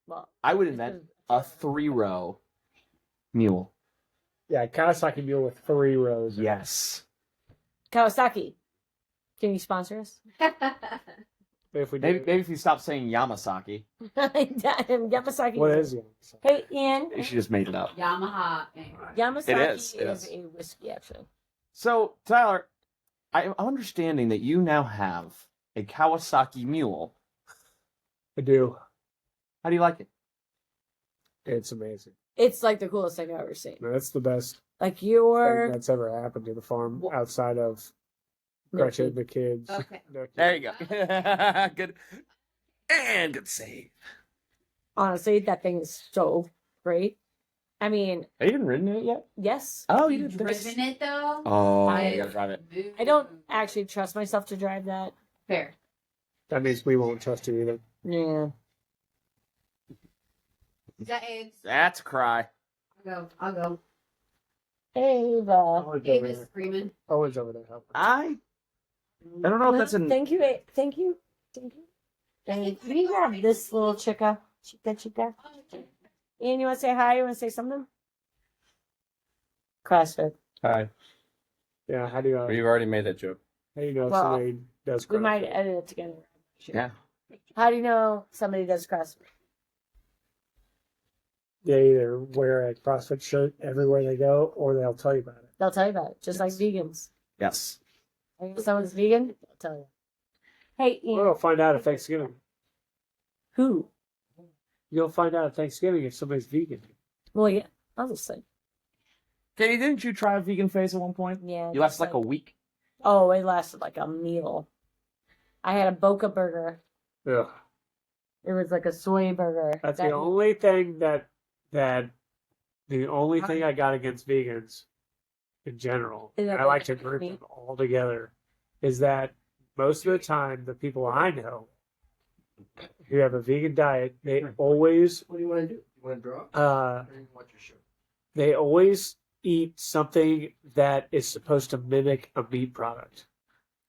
C: Well,
B: I would invent a 3-row mule.
A: Yeah, Kawasaki mule with 3 rows.
B: Yes.
C: Kawasaki. Can you sponsor us?
A: If we
B: Maybe
A: do,
B: if you stop saying Yamasaki.
C: Yamasaki.
A: what is it?
C: Hey, Ian.
B: You should just made it up.
D: Yamaha. Anyway.
C: Yamasaki
B: It is, it
C: is
B: is.
C: a whiskey, actually.
B: So, Tyler, I'm understanding that you now have a Kawasaki mule.
A: I do.
B: How do you like it?
A: It's amazing.
C: It's like the coolest thing I've ever seen.
A: That's the best
C: Like
A: thing
C: your
A: that's ever happened to the farm outside of
C: No
A: Gretchen,
C: kid.
A: the kids.
D: Okay.
A: No kid.
B: There you go. Good. And good save.
C: Honestly, that thing is so great. I mean,
B: Have you even ridden it yet?
C: yes.
B: Oh, you
D: You
B: didn't.
D: driven it though?
B: Oh,
C: I-
B: you gotta drive it.
C: I don't actually trust myself to drive that.
D: Fair.
A: That means we won't trust you either.
C: Yeah.
D: Is that Abe's?
B: That's a cry.
D: I'll go.
C: Ava.
A: Always
D: Abe
A: over
D: is
A: there.
D: screaming.
A: Always over there helping.
B: I don't know if that's an.
C: Thank you, thank you. Thank you. Thank you. We have this little chica. Chica. Ian, you want to say hi? You want to say something? CrossFit.
E: Hi.
A: Yeah, how do you
E: You've already made that joke.
A: how do you know if
C: Well,
A: somebody does
C: We
A: CrossFit?
C: might edit it together.
B: Yeah.
C: How do you know somebody does CrossFit?
A: They either wear a CrossFit shirt everywhere they go, or they'll tell you about it.
C: They'll tell you about it, just like vegans.
B: Yes.
C: If someone's vegan, they'll tell you. Hey, Ian.
A: We'll find out at Thanksgiving.
C: Who?
A: You'll find out at Thanksgiving if somebody's vegan.
C: Well, yeah, obviously.
B: Katie, didn't you try a vegan phase at one point?
C: Yeah.
B: You lasted
C: just
B: like a week.
C: Oh, it lasted like a meal. I had a Boca burger.
A: Ugh.
C: It was like a soy burger.
A: That's
C: That-
A: the only thing the only thing I got against vegans in general,
C: Is that
A: I like to
C: like
A: group
C: meat?
A: them all together, is that most of the time the people I know who have a vegan diet, they always
E: What do you want to do? You want to draw?
A: uh
E: Or you want your show?
A: they always eat something that is supposed to mimic a meat product.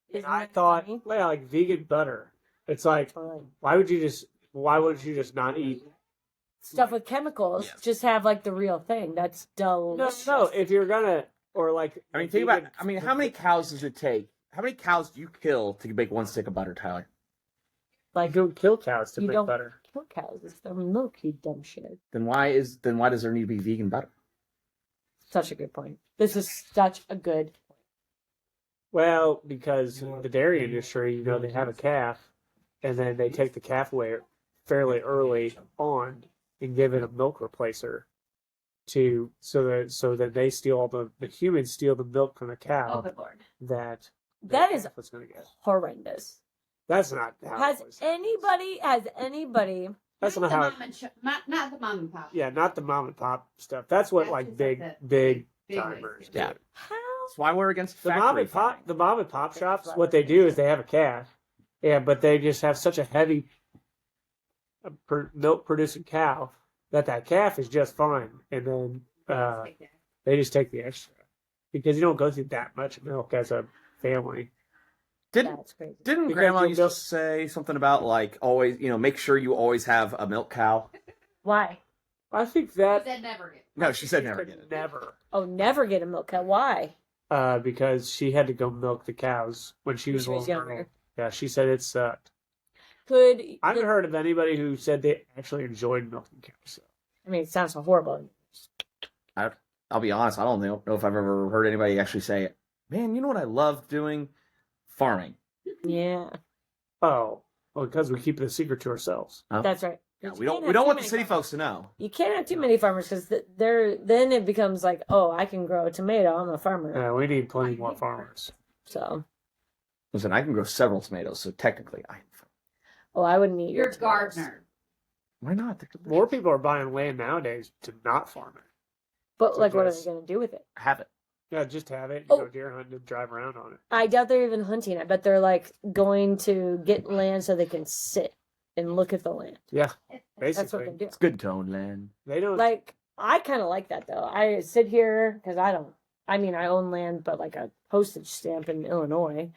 C: Isn't
A: I
C: that
A: thought,
C: funny?
A: well, like vegan butter. It's like,
C: Fine.
A: why would you just not eat?
C: Stuff with chemicals.
B: Yes.
C: Just have like the real thing. That's
A: No,
C: delicious.
A: no. If you're gonna, or like,
B: I mean, think about. I mean, how many cows does it take? How many cows do you kill to make one stick of butter, Tyler?
A: Like, don't kill cows to
C: You
A: make
C: don't-
A: butter.
C: Kill cows. It's their milk, you dumb shit.
B: Then why does there need to be vegan butter?
C: Such a good point. This is such a good point.
A: Well, because the dairy industry, they have a calf, and then they take the calf away fairly early on and give it a milk replacer so that they steal all the humans steal the milk from the
D: Oh,
A: cow
D: good lord.
A: that
C: That is
A: was going to get.
C: horrendous.
A: That's not how
C: Has
A: it was.
C: anybody
A: That's
D: Not
A: not how.
D: the mom and not the mom and pop.
A: Yeah, not the mom and pop stuff. That's what
D: That's
A: like
D: just
A: big
D: like the
A: big
D: big
A: timers.
D: wigs.
A: do.
B: Yeah.
C: how
B: That's why we're against
A: The
B: factory
A: mom and pop shops, what they do is they have a calf, yeah, but they just have such a heavy milk producing cow that calf is just fine, and then they just take the extra because you don't go through that much milk as a family.
B: Didn't
C: that's crazy.
B: didn't
A: Because
B: Grandma
A: you
B: used to
A: milk-
B: say something about like always, make sure you always have a milk cow?
C: Why?
A: I think
D: She
A: that
D: said never get.
B: No, she said never get it.
A: never,
C: Oh, never get a milk cow. Why?
A: because she had to go milk the cows when she was a little girl.
C: younger.
A: Yeah, she said it sucked.
C: Could
A: I haven't heard of anybody who said they actually enjoyed milking cows. So.
C: I mean, it sounds horrible.
B: I'll be honest, I don't know if I've ever heard anybody actually say, "Man, you know what I love doing? Farming."
C: Yeah,
A: Oh, well, because we keep the secret to ourselves.
C: that's right.
B: Yeah,
C: You
B: we
C: can't
B: don't
C: have too
B: want the
C: many
B: city
C: farmers.
B: folks to know.
C: You can't have too many farmers because then it becomes like, oh, I can grow a tomato. I'm a farmer.
A: We need plenty more farmers.
C: So,
B: Listen, I can grow several tomatoes, so technically I am.
C: oh, I wouldn't eat
D: You're
C: your
D: a
C: tomatoes.
D: gardener.
B: Why not? They're delicious.
A: More people are buying land nowadays to not farm it.
C: But
A: So
C: like, what are they
A: just-
C: going to do with it?
B: Have it.
A: Yeah, just have it,
C: Oh.
A: go deer hunting, and drive around on it.
C: I doubt they're even hunting. I bet they're like going to get land so they can sit and look at the land.
A: Yeah,
C: That's what
A: basically.
C: they do.
B: It's good tone land.
A: They don't.
C: Like, I kind of like that though. I sit here because I own land, but like a postage stamp in Illinois.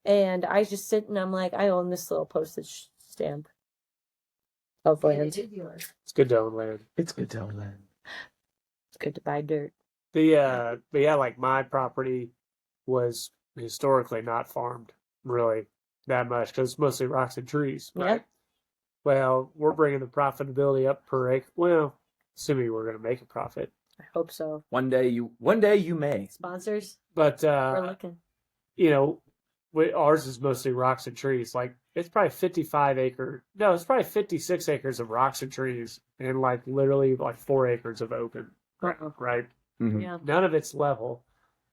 C: And I just sit and I'm like, I own this little postage stamp of
D: And
C: land.
D: it is yours.
A: It's good to own land.
B: It's good tone land.
C: It's good to buy dirt.
A: But yeah, like my property was historically not farmed really that much because it's mostly rocks and trees.
C: Yeah.
A: Right? Well, we're bringing the profitability up per acre. Well, assuming we're going to make a profit,
C: I hope so.
B: One day you may.
C: Sponsors,
A: but
C: we're looking.
A: Ours is mostly rocks and trees. Like it's probably 56 acres of rocks and trees, and like literally like 4 acres of open.
C: Uh-uh.
A: Right.
B: Mhm.
C: Yeah.
A: None of it's level,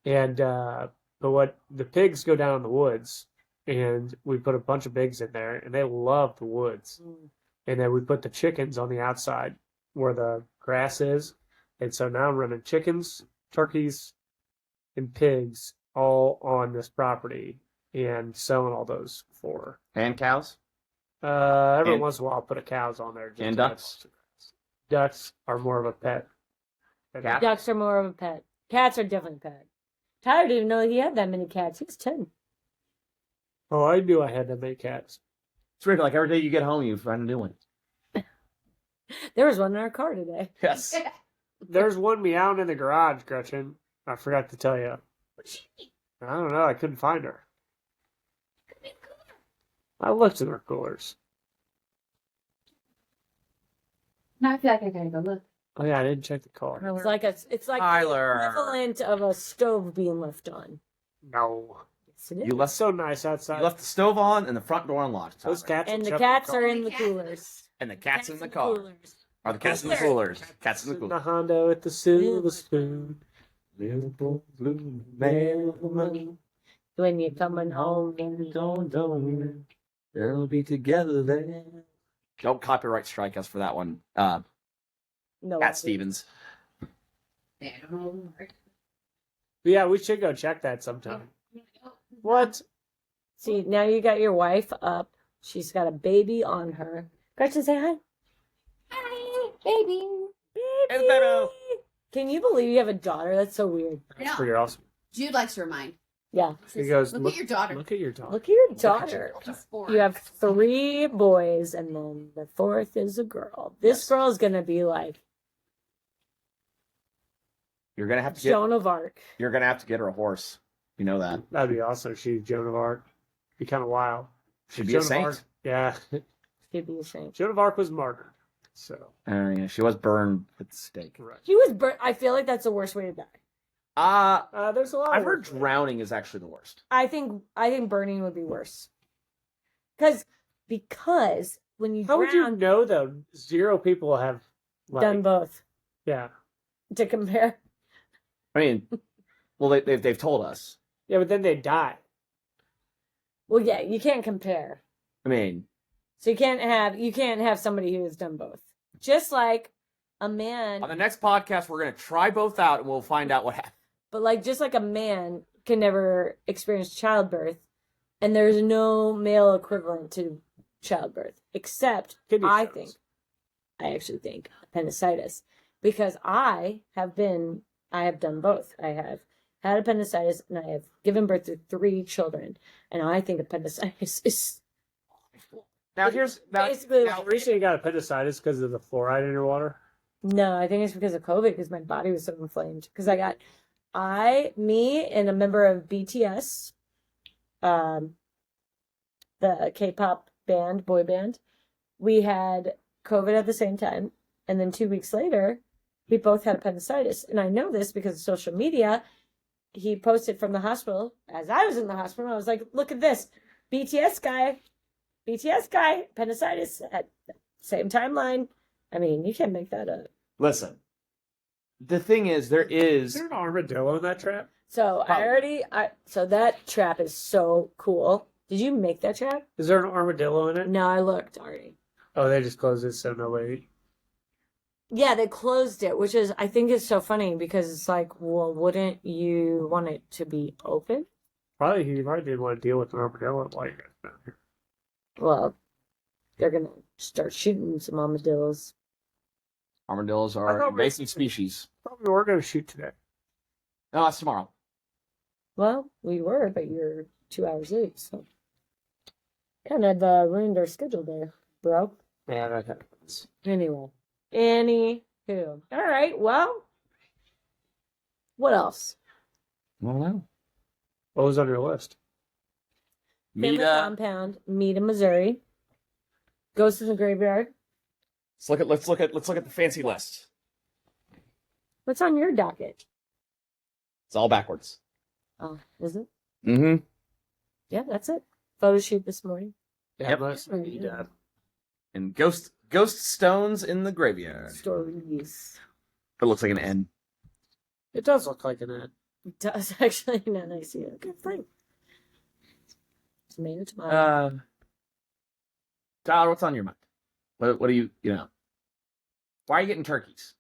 A: and but what the pigs go down in the woods, and we put a bunch of pigs in there, and they love the woods. And then we put the chickens on the outside where the grass is. And so now I'm running chickens, turkeys, and pigs all on this property and selling all those for.
B: And cows?
A: Every
B: And-
A: once in a while I'll put a cows on there.
B: And
A: to have-
B: ducks?
A: Ducks are more of a pet.
B: Cat?
C: Ducks are more of a pet. Cats are definitely a pet. Tyler didn't know he had that many cats. He was 10.
A: Oh, I knew I had that many cats.
B: It's weird. Like every day you get home, you find a new one.
C: There was one in our car today.
B: Yes.
A: There's one meowing in the garage, Gretchen. I forgot to tell you. I don't know. I couldn't find her. I looked in her coolers.
D: Now I feel like I gotta go look.
A: Oh yeah, I didn't check the car.
C: It's like
B: Tyler.
C: the equivalent of a stove being left on.
A: No.
C: Yes, it is.
B: You
A: It's
B: left
A: so nice outside.
B: you left the stove on and the front door unlocked.
A: Those
B: Tyler.
A: cats.
C: And
A: will
C: the
A: check
C: cats
A: car.
C: are in the coolers.
B: And the cat's in the
C: in
B: car.
C: coolers.
B: Are the cats in the coolers? Cats in the
A: In the
B: coolers.
A: Honda with the silver spoon.
B: Little blue man,
C: When you're coming home.
B: don't. They'll be together then. Don't copyright strike us for that one.
C: No.
B: Cat Stevens.
D: I don't know.
A: But yeah, we should go check that sometime. What?
C: See, now you got your wife up. She's got a baby on her. Gretchen, say hi. Hi, baby.
B: Hey, baby.
C: Can you believe you have a daughter? That's so weird.
A: That's
D: No.
A: pretty awesome.
D: Jude likes to remind.
C: Yeah.
A: He goes,
D: Look at your daughter.
A: Look at your daughter.
C: Look at your daughter.
D: She's 4.
C: You have 3 boys, and then the 4th is a girl. This
B: Yes.
C: girl is gonna be like
B: You're gonna have to get.
C: Joan of Arc.
B: You're gonna have to get her a horse. You know that.
A: That'd be awesome. She's Joan of Arc. Be kind of wild.
B: She'd be
A: Joan
B: a
A: of
B: saint.
A: Arc- yeah.
C: She'd be a saint.
A: Joan of Arc was martyred. So.
B: Yeah, she was burned at the stake.
A: Right.
C: She was burnt. I feel like that's the worst way to die.
A: There's a lot.
B: I've
A: of
B: heard
A: words.
B: drowning is actually the worst.
C: I think burning would be worse. Because when you
A: How would you
C: drown,
A: know though? 0 people have like,
C: done both
A: Yeah.
C: to compare.
B: I mean, well, they've told us.
A: Yeah, but then they die.
C: Well, yeah, you can't compare.
B: I mean,
C: So you can't have somebody who has done both. Just like a man,
B: on the next podcast, we're gonna try both out and we'll find out what happened.
C: but like just like a man can never experience childbirth, and there's no male equivalent to childbirth except
A: Kidney
C: I
A: stones.
C: actually think appendicitis, because I have done both. I have had appendicitis and I have given birth to 3 children, and I think appendicitis is
B: Now here's
C: basically
A: Now, recently you got appendicitis because of the fluoride in your water.
C: no, I think it's because of COVID, because my body was so inflamed. Because me and a member of BTS, the K-pop band, boy band, we had COVID at the same time. And then 2 weeks later, we both had appendicitis. And I know this because of social media. He posted from the hospital as I was in the hospital. I was like, look at this. BTS guy, appendicitis at the same timeline. I mean, you can't make that up.
B: listen. The thing is, there
A: Is
B: is.
A: there an armadillo in that trap?
C: So so that trap is so cool. Did you make that trap?
A: Is there an armadillo in it?
C: No, I looked already.
A: Oh, they just closed it so nobody.
C: Yeah, they closed it, which is, I think it's so funny because it's like, well, wouldn't you want it to be open?
A: Probably he probably didn't want to deal with an armadillo while you guys been here.
C: Well, they're gonna start shooting some armadillos.
B: Armadillos
A: I
B: are
A: thought
B: invasive species.
A: Probably we're going to shoot today.
B: No, that's tomorrow.
C: Well, we were, but you're 2 hours late, so kind of ruined our schedule there, bro.
A: Yeah, that happens.
C: Anyway, anywho, all right. Well, what else?
B: I don't know.
A: What was on your list?
C: Family
B: Mita.
C: Compound, Mita, Missouri. Ghost in the Graveyard.
B: Let's look at the fancy list.
C: What's on your docket?
B: It's all backwards.
C: Oh, is it?
B: Mm-hmm.
C: Yeah, that's it. Photo shoot this morning.
A: Yeah,
B: Yep.
A: most of you did.
B: And ghost stones in the graveyard.
C: Stories.
B: It looks like an N.
A: It does look like an ad.
C: It does actually. Now that I see it. Okay, fine. Tomato.
B: Tyler, what's on your mind? What do you know? Why are you getting turkeys?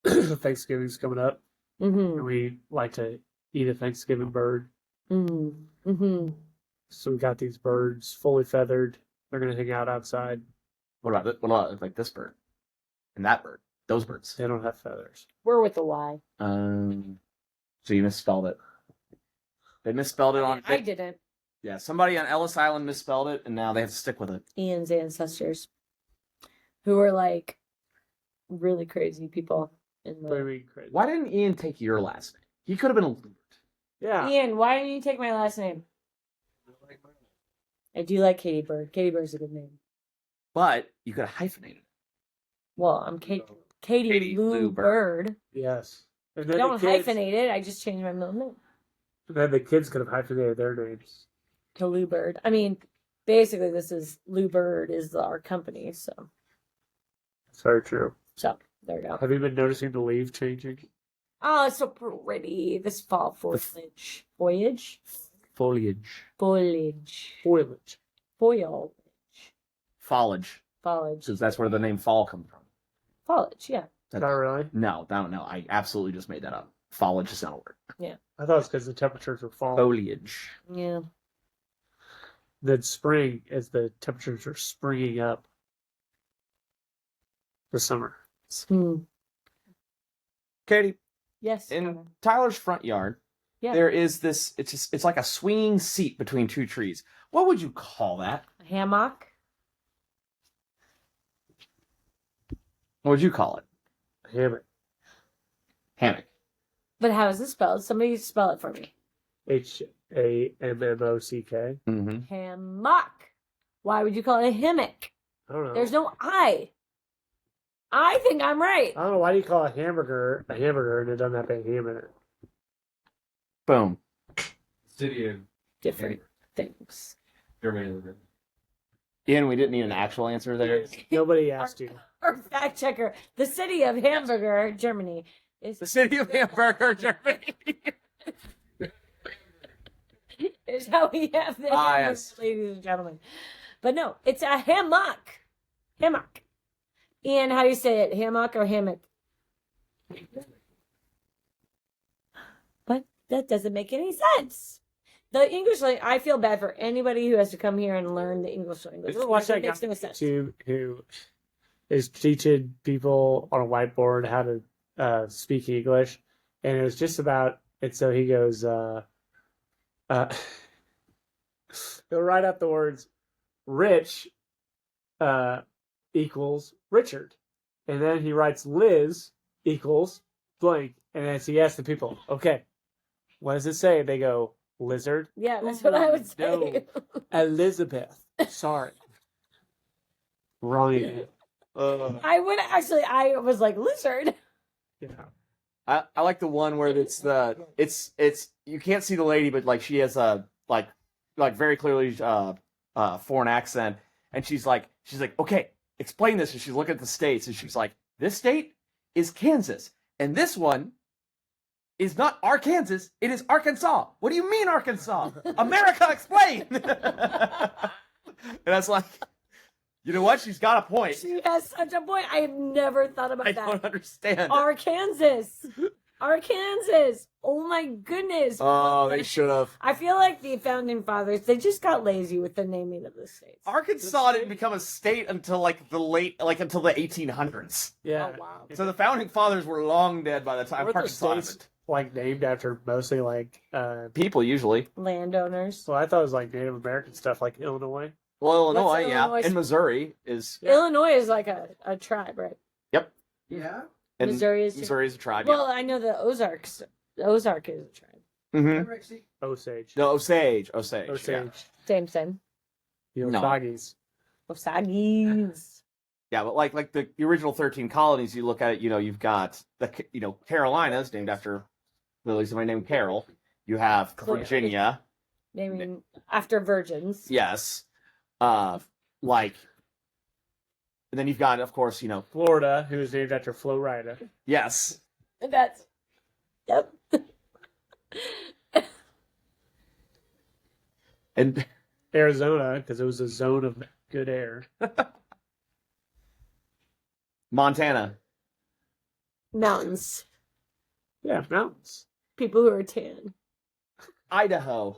A: Thanksgiving's coming up,
C: Mm-hmm.
A: and we like to eat a Thanksgiving bird.
C: Mm-hmm. Mm-hmm.
A: So we got these birds fully feathered. They're gonna hang out outside.
B: What about like this bird and that bird? Those birds.
A: They don't have feathers.
C: We're with the Y.
B: So you misspelled it. They misspelled it on.
C: I didn't.
B: Yeah, somebody on Ellis Island misspelled it, and now they have to stick with it.
C: Ian's ancestors, who were like really crazy people. In
A: What do you
C: the...
A: mean crazy?
B: Why didn't Ian take your last name? He could have been a Luebert.
A: Yeah.
C: Ian, why didn't you take my last name? I do like Katie Bird. Katie Bird's a good name.
B: But you could have hyphenated it.
C: Well, I'm Katie
B: Katie
C: Lou
B: Lou
C: Bird.
A: Yes. And
C: I
A: then
C: don't
A: the kids,
C: hyphenate it. I just changed my middle name
A: then the kids could have hyphenated their names.
C: to LueByrd. I mean, basically, this is LueByrd is our company. So
A: It's very true.
C: there you go.
A: Have you been noticing the leaf changing?
C: Oh, it's so pretty. This fall foliage. Foliage?
B: Foliage.
C: Foliage.
A: Foliage.
C: Foliage.
B: Foliage.
C: Foliage.
B: Because that's where the name fall comes from.
C: Foliage, yeah.
A: Not really.
B: No. I absolutely just made that up. Foliage is not a word.
A: I thought it's because the temperatures were falling.
B: Foliage.
C: Yeah.
A: Then spring, as the temperatures are springing up for summer.
C: Hmm.
B: Katie,
C: Yes.
B: in
C: Connor.
B: Tyler's front yard,
C: Yeah.
B: there is this. It's like a swinging seat between two trees. What would you call that?
C: A hammock.
B: What would you call it?
A: Hammock.
B: Hammock.
C: But how is it spelled? Somebody spell it for me.
A: HAMMOCK.
B: Mm-hmm.
C: Hammock. Why would you call it a hammock?
A: I don't know.
C: There's no I. I think I'm right.
A: I don't know. Why do you call a hamburger and it doesn't have a ham in it?
B: Boom.
E: City of
C: Different things.
E: Germany.
B: Ian, we didn't need an actual answer there.
A: Nobody asked you.
C: Our fact checker. The city of Hamburger, Germany, is
B: The city of Hamburger, Germany.
C: is how we have the
B: Ah,
C: hamburger,
B: yes.
C: ladies and gentlemen. But no, it's a hammock. Hammock. Ian, how do you say it? Hammock or hammock? But that doesn't make any sense. The English language, I feel bad for anybody who has to come here and learn the English language.
A: Did you ever watch that
C: It makes
A: guy
C: no sense.
A: who is teaching people on a whiteboard how to speak English? And it was just about, and so he goes, he'll write out the words rich equals Richard. And then he writes Liz equals blank. And then he asks the people, okay, what does it say? They go, lizard.
C: Yeah, that's what I would say.
A: No. Elizabeth. Sorry. Wrong again.
C: I was like, lizard.
A: Yeah.
B: I like the one where it's you can't see the lady, but like she has a like very clearly foreign accent, and she's like, okay, explain this, and she's looking at the states, and she's like, this state is Kansas, and this one is not Arkansas, it is Arkansas. What do you mean Arkansas? America, explain. And that's like, you know what? She's got a point.
C: She has such a point. I have never thought about
B: I
C: that.
B: don't understand.
C: Arkansas. Oh my goodness.
B: Oh, they should have.
C: I feel like the founding fathers, they just got lazy with the naming of the states.
B: Arkansas didn't become a state until until the 1800s.
A: Yeah.
C: Oh, wow.
B: So the founding fathers were long dead by the time
A: Were the
B: Arkansas
A: states
B: happened.
A: like named after mostly like
B: People usually.
C: Landowners.
A: well, I thought it was like Native American stuff like Illinois.
B: Well,
C: What's
B: Illinois, yeah,
C: Illinois?
B: and Missouri is.
A: Yeah.
C: Illinois is like a tribe, right?
E: Yeah.
B: And
C: Missouri is
B: Missouri is a tribe.
C: Well, I know the Ozarks. The Ozark is a tribe.
B: Yeah. Mm-hmm.
E: Remember actually?
A: Osage.
B: No, Osage.
A: Osage.
B: Yeah.
C: Same.
A: The
B: No.
A: Osages.
C: Osages.
B: Yeah, but like the original 13 colonies, you look at it, you've got the Carolinas named after literally somebody named Carol. You have
C: Clearly.
B: Virginia.
C: Naming after virgins.
B: Yes. And then you've got, of course,
A: Florida, who is named after Flo Rida.
B: yes.
C: That's. Yep.
B: And
A: Arizona, because it was a zone of good air.
B: Montana.
C: Mountains.
A: Yeah, mountains.
C: People who are tan.
B: Idaho.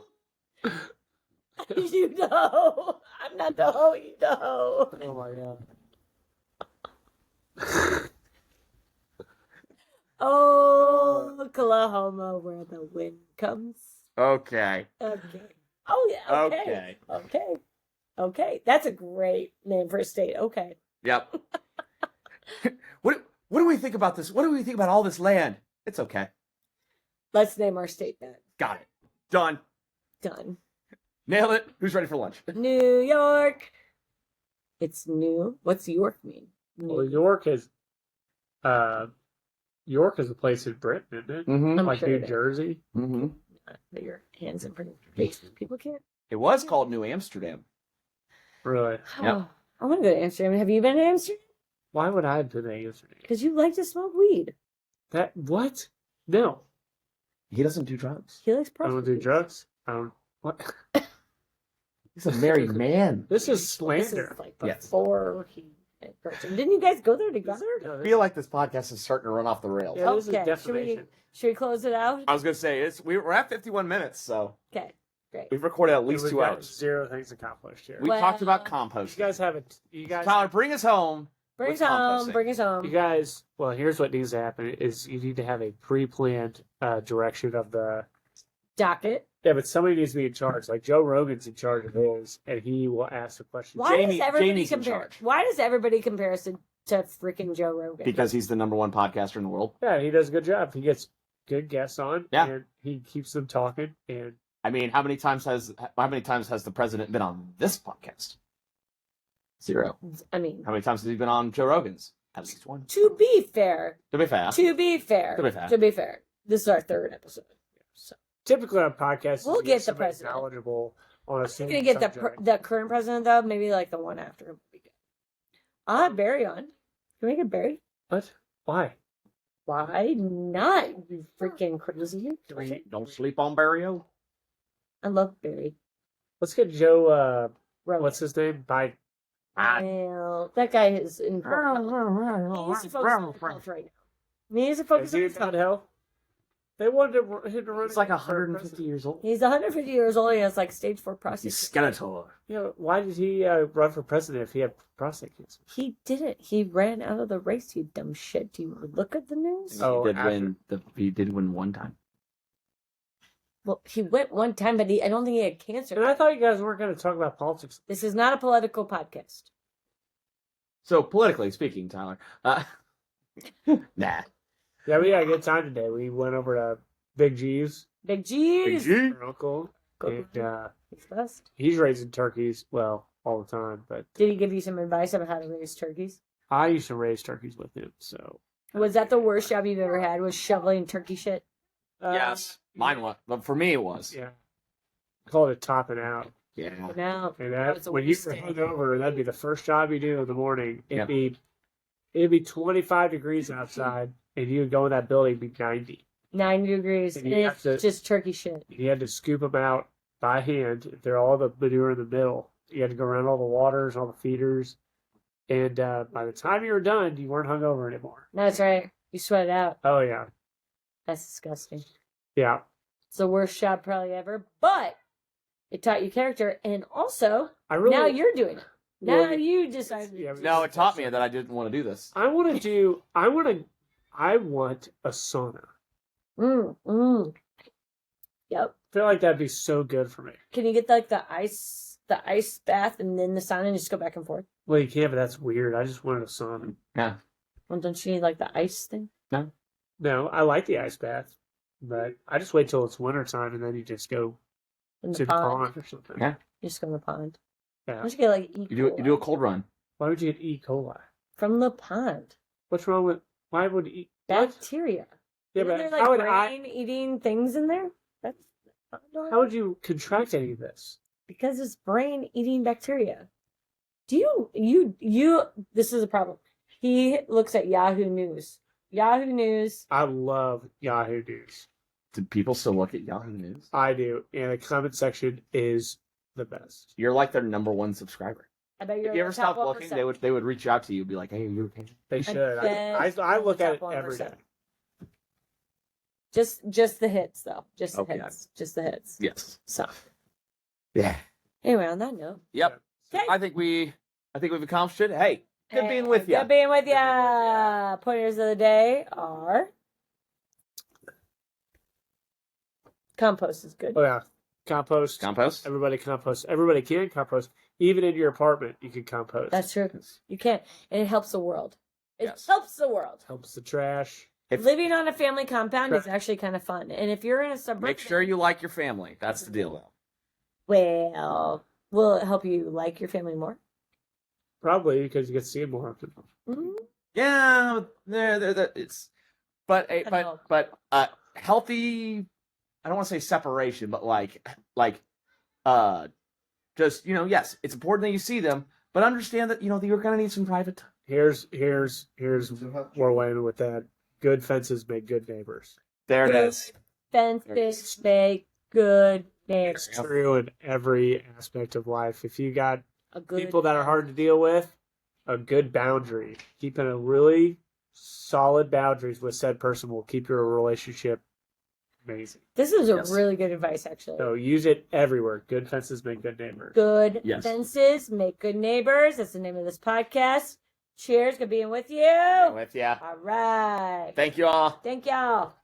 C: You know. I'm not the hoe, you know.
A: Oh my god.
C: Oh, Oklahoma, where the wind comes.
B: Okay.
C: Okay. Oh, yeah. Okay. Okay. That's a great name for a state. Okay.
B: Yep. What do we think about this? What do we think about all this land? It's okay.
C: Let's name our state that.
B: Got it. Done.
C: Done.
B: Nailed it. Who's ready for lunch?
C: New York. It's new. What's York mean? New.
A: Well, York is a place in Britain, isn't it?
B: Mm-hmm.
C: I'm
A: Like
C: sure
A: New
C: it is.
A: Jersey.
B: Mm-hmm.
C: Put your hands in front of your face. People can't.
B: It was called New Amsterdam.
A: Really?
B: Yep.
C: I want to go to Amsterdam. Have you been to Amsterdam?
A: Why would I do that yesterday?
C: Because you like to smoke weed.
A: That what? No,
B: He doesn't do drugs.
C: He likes
A: I don't do
C: prostitutes.
A: drugs. I don't. What?
B: He's a married man.
A: This is
C: This
A: slander.
C: is like
B: Yes.
C: before he met Gretchen. Didn't you guys go there together?
A: No,
B: I
A: this-
B: feel like this podcast is starting to run off the rails.
A: Yeah, this is
C: Okay.
A: defamation.
C: Should we close it out?
B: I was gonna say we're at 51 minutes, so
C: Okay. Great.
B: we've recorded at least
A: We've
B: 2
A: got
B: hours.
A: 0 things accomplished here.
B: We
C: Well-
B: talked about
A: You
B: composting.
A: guys haven't. You guys.
B: Tyler, bring us home.
C: Bring
B: with
C: us home.
B: composting.
C: Bring us home.
A: You guys. Well, here's what needs to happen: is you need to have a pre-planned direction of the.
C: Docket.
A: Yeah, but somebody needs to be in charge. Like Joe Rogan's in charge of his, and he will ask the questions.
C: Why
B: Jamie-
C: does everybody
B: Jamie's in
C: compare?
B: charge.
C: Why does everybody compare us to freaking Joe Rogan?
B: Because he's the #1 podcaster in the world.
A: Yeah, he does a good job. He gets good guests on,
B: Yeah.
A: and he keeps them talking. And
B: I mean, how many times has the president been on this podcast? 0.
C: I mean,
B: How many times has he been on Joe Rogan's? At least 1.
C: to be fair,
B: To be fair.
C: to be fair,
B: To be fair.
C: to be fair, this is our 3rd episode. So
A: typically on podcasts,
C: We'll
A: you
C: get the
A: somebody
C: president.
A: knowledgeable on a
C: I'm
A: certain
C: gonna get
A: subject.
C: the current president though. Maybe like the one after him would be good. I'll have Barry on. Can we get Barry?
A: What? Why?
C: Why not? You freaking crazy!
B: Don't sleep on Barrio.
C: I love Barry.
A: Let's get Joe.
C: Rogan.
A: What's his name? By
C: Well, that guy is in. He needs to focus on his health right now. He needs to focus
A: is
C: on
A: he
C: his
A: in
C: health.
A: hell? They wanted him to run.
B: He's like
A: for
B: 150
A: president.
B: years old.
C: He's 150 years old. He has like stage 4 prostate.
B: He's
C: cancer.
B: Skeletor.
A: Yeah, why did he run for president if he had prostate cancer?
C: He didn't. He ran out of the race. You dumb shit. Do you look at the news?
A: Oh,
B: He did win one time.
C: Well, he went one time, but I don't think he had
A: And
C: cancer.
A: I thought you guys weren't going to talk about politics.
C: This is not a political podcast.
B: So politically speaking, Tyler, nah.
A: Yeah, we had a good time today. We went over to Big G's,
C: Big G's.
A: her uncle, and
C: He's best.
A: he's raising turkeys. Well, all the time, but
C: Did he give you some advice about how to raise turkeys?
A: I used to raise turkeys with him. So
C: Was that the worst job you've ever had? Was shoveling turkey shit?
B: Yes, mine was, but for me it was.
A: Yeah, I called it topping out.
B: Yeah.
C: No.
A: And
C: That was
A: that
C: the
A: when you
C: worst
A: were
C: day.
A: hungover, that'd be the first job you do in the morning.
B: Yep.
A: It'd be 25 degrees outside, and you would go in that building, it'd be 90.
C: 90 degrees.
A: And
C: And
A: you have
C: it's
A: to-
C: just turkey shit.
A: You had to scoop them out by hand. They're all the manure in the middle. You had to go around all the waters, all the feeders, and by the time you were done, you weren't hungover anymore.
C: That's right. You sweat it out.
A: Oh yeah,
C: That's disgusting.
A: yeah.
C: It's the worst job probably ever, but it taught you character, and also
A: I really
C: now you're doing it. Now
A: Well,
C: you decided.
A: yeah,
B: No, it taught me that I didn't want to do this.
A: I want a sauna.
C: Yep.
A: I feel like that'd be so good for me.
C: Can you get like the ice bath, and then the sauna, and just go back and forth?
A: Well, you can't, but that's weird. I just wanted a sauna.
B: Yeah.
C: Well, don't you need like the ice thing?
A: No, I like the ice bath, but I just wait till it's wintertime and then you just go
C: In
A: to
C: the
A: the
C: pond.
A: pond or something.
B: Yeah.
C: You just go in the pond. Why
A: Yeah.
C: don't you get like E.
B: You do a cold run.
A: Why would you get E. coli?
C: from the pond?
A: What's wrong with? Why would E. What?
C: Bacteria.
A: Yeah,
C: Isn't
A: but
C: there like
A: how would I?
C: brain eating things in there? That's
A: How would you contract any of this?
C: because it's brain eating bacteria. Do you this is a problem. He looks at Yahoo News. Yahoo News.
A: I love Yahoo News.
B: Do people still look at Yahoo News?
A: I do, and the comment section is the best.
B: You're like their number one subscriber.
C: I bet
B: If
C: you're
B: you
C: in
B: ever
C: the top
B: stop looking,
C: 1%.
B: they would reach out to you, be like, "Hey, are you okay?"
A: They should. I
C: bet
A: look at it
C: top
A: every
C: 1%.
A: day.
C: Just the hits though. Just the
B: Okay.
C: hits. Just the hits.
B: Yes.
C: So
B: Yeah.
C: anyway, on that note.
B: Yep.
C: Okay.
B: I think we've accomplished it. Hey, good being with you.
C: Good being with ya. Pointers of the day are compost is good.
A: Oh yeah, compost.
B: Compost.
A: Everybody compost. Everybody can compost. Even in your apartment, you can compost.
C: That's true. You can't, and it helps the world. It
B: Yes.
C: helps the world.
A: Helps the trash.
B: If-
C: Living on a family compound is actually kind of fun. And if you're in a suburb,
B: Make sure you like your family. That's the deal, though.
C: well, will it help you like your family more?
A: Probably because you get to see it more often.
C: Mhm.
B: Yeah, it's, but
C: know.
B: healthy. I don't want to say separation, but just yes, it's important that you see them, but understand that you're gonna need some private time.
A: Here's where we're in with that. Good fences make good neighbors.
B: There it
C: Good
B: is.
C: Fences make good neighbors.
A: It's true in every aspect of life. If you got
C: A good
A: people that are hard to deal with, a good boundary, keeping a really solid boundaries with said person will keep your relationship amazing.
C: This is
B: Yes.
C: really good advice, actually.
A: So use it everywhere. Good fences make good neighbors.
C: Good
B: Yes.
C: fences make good neighbors. That's the name of this podcast. Cheers. Good being with you.
B: With ya.
C: All right.
B: Thank you all.
C: Thank y'all.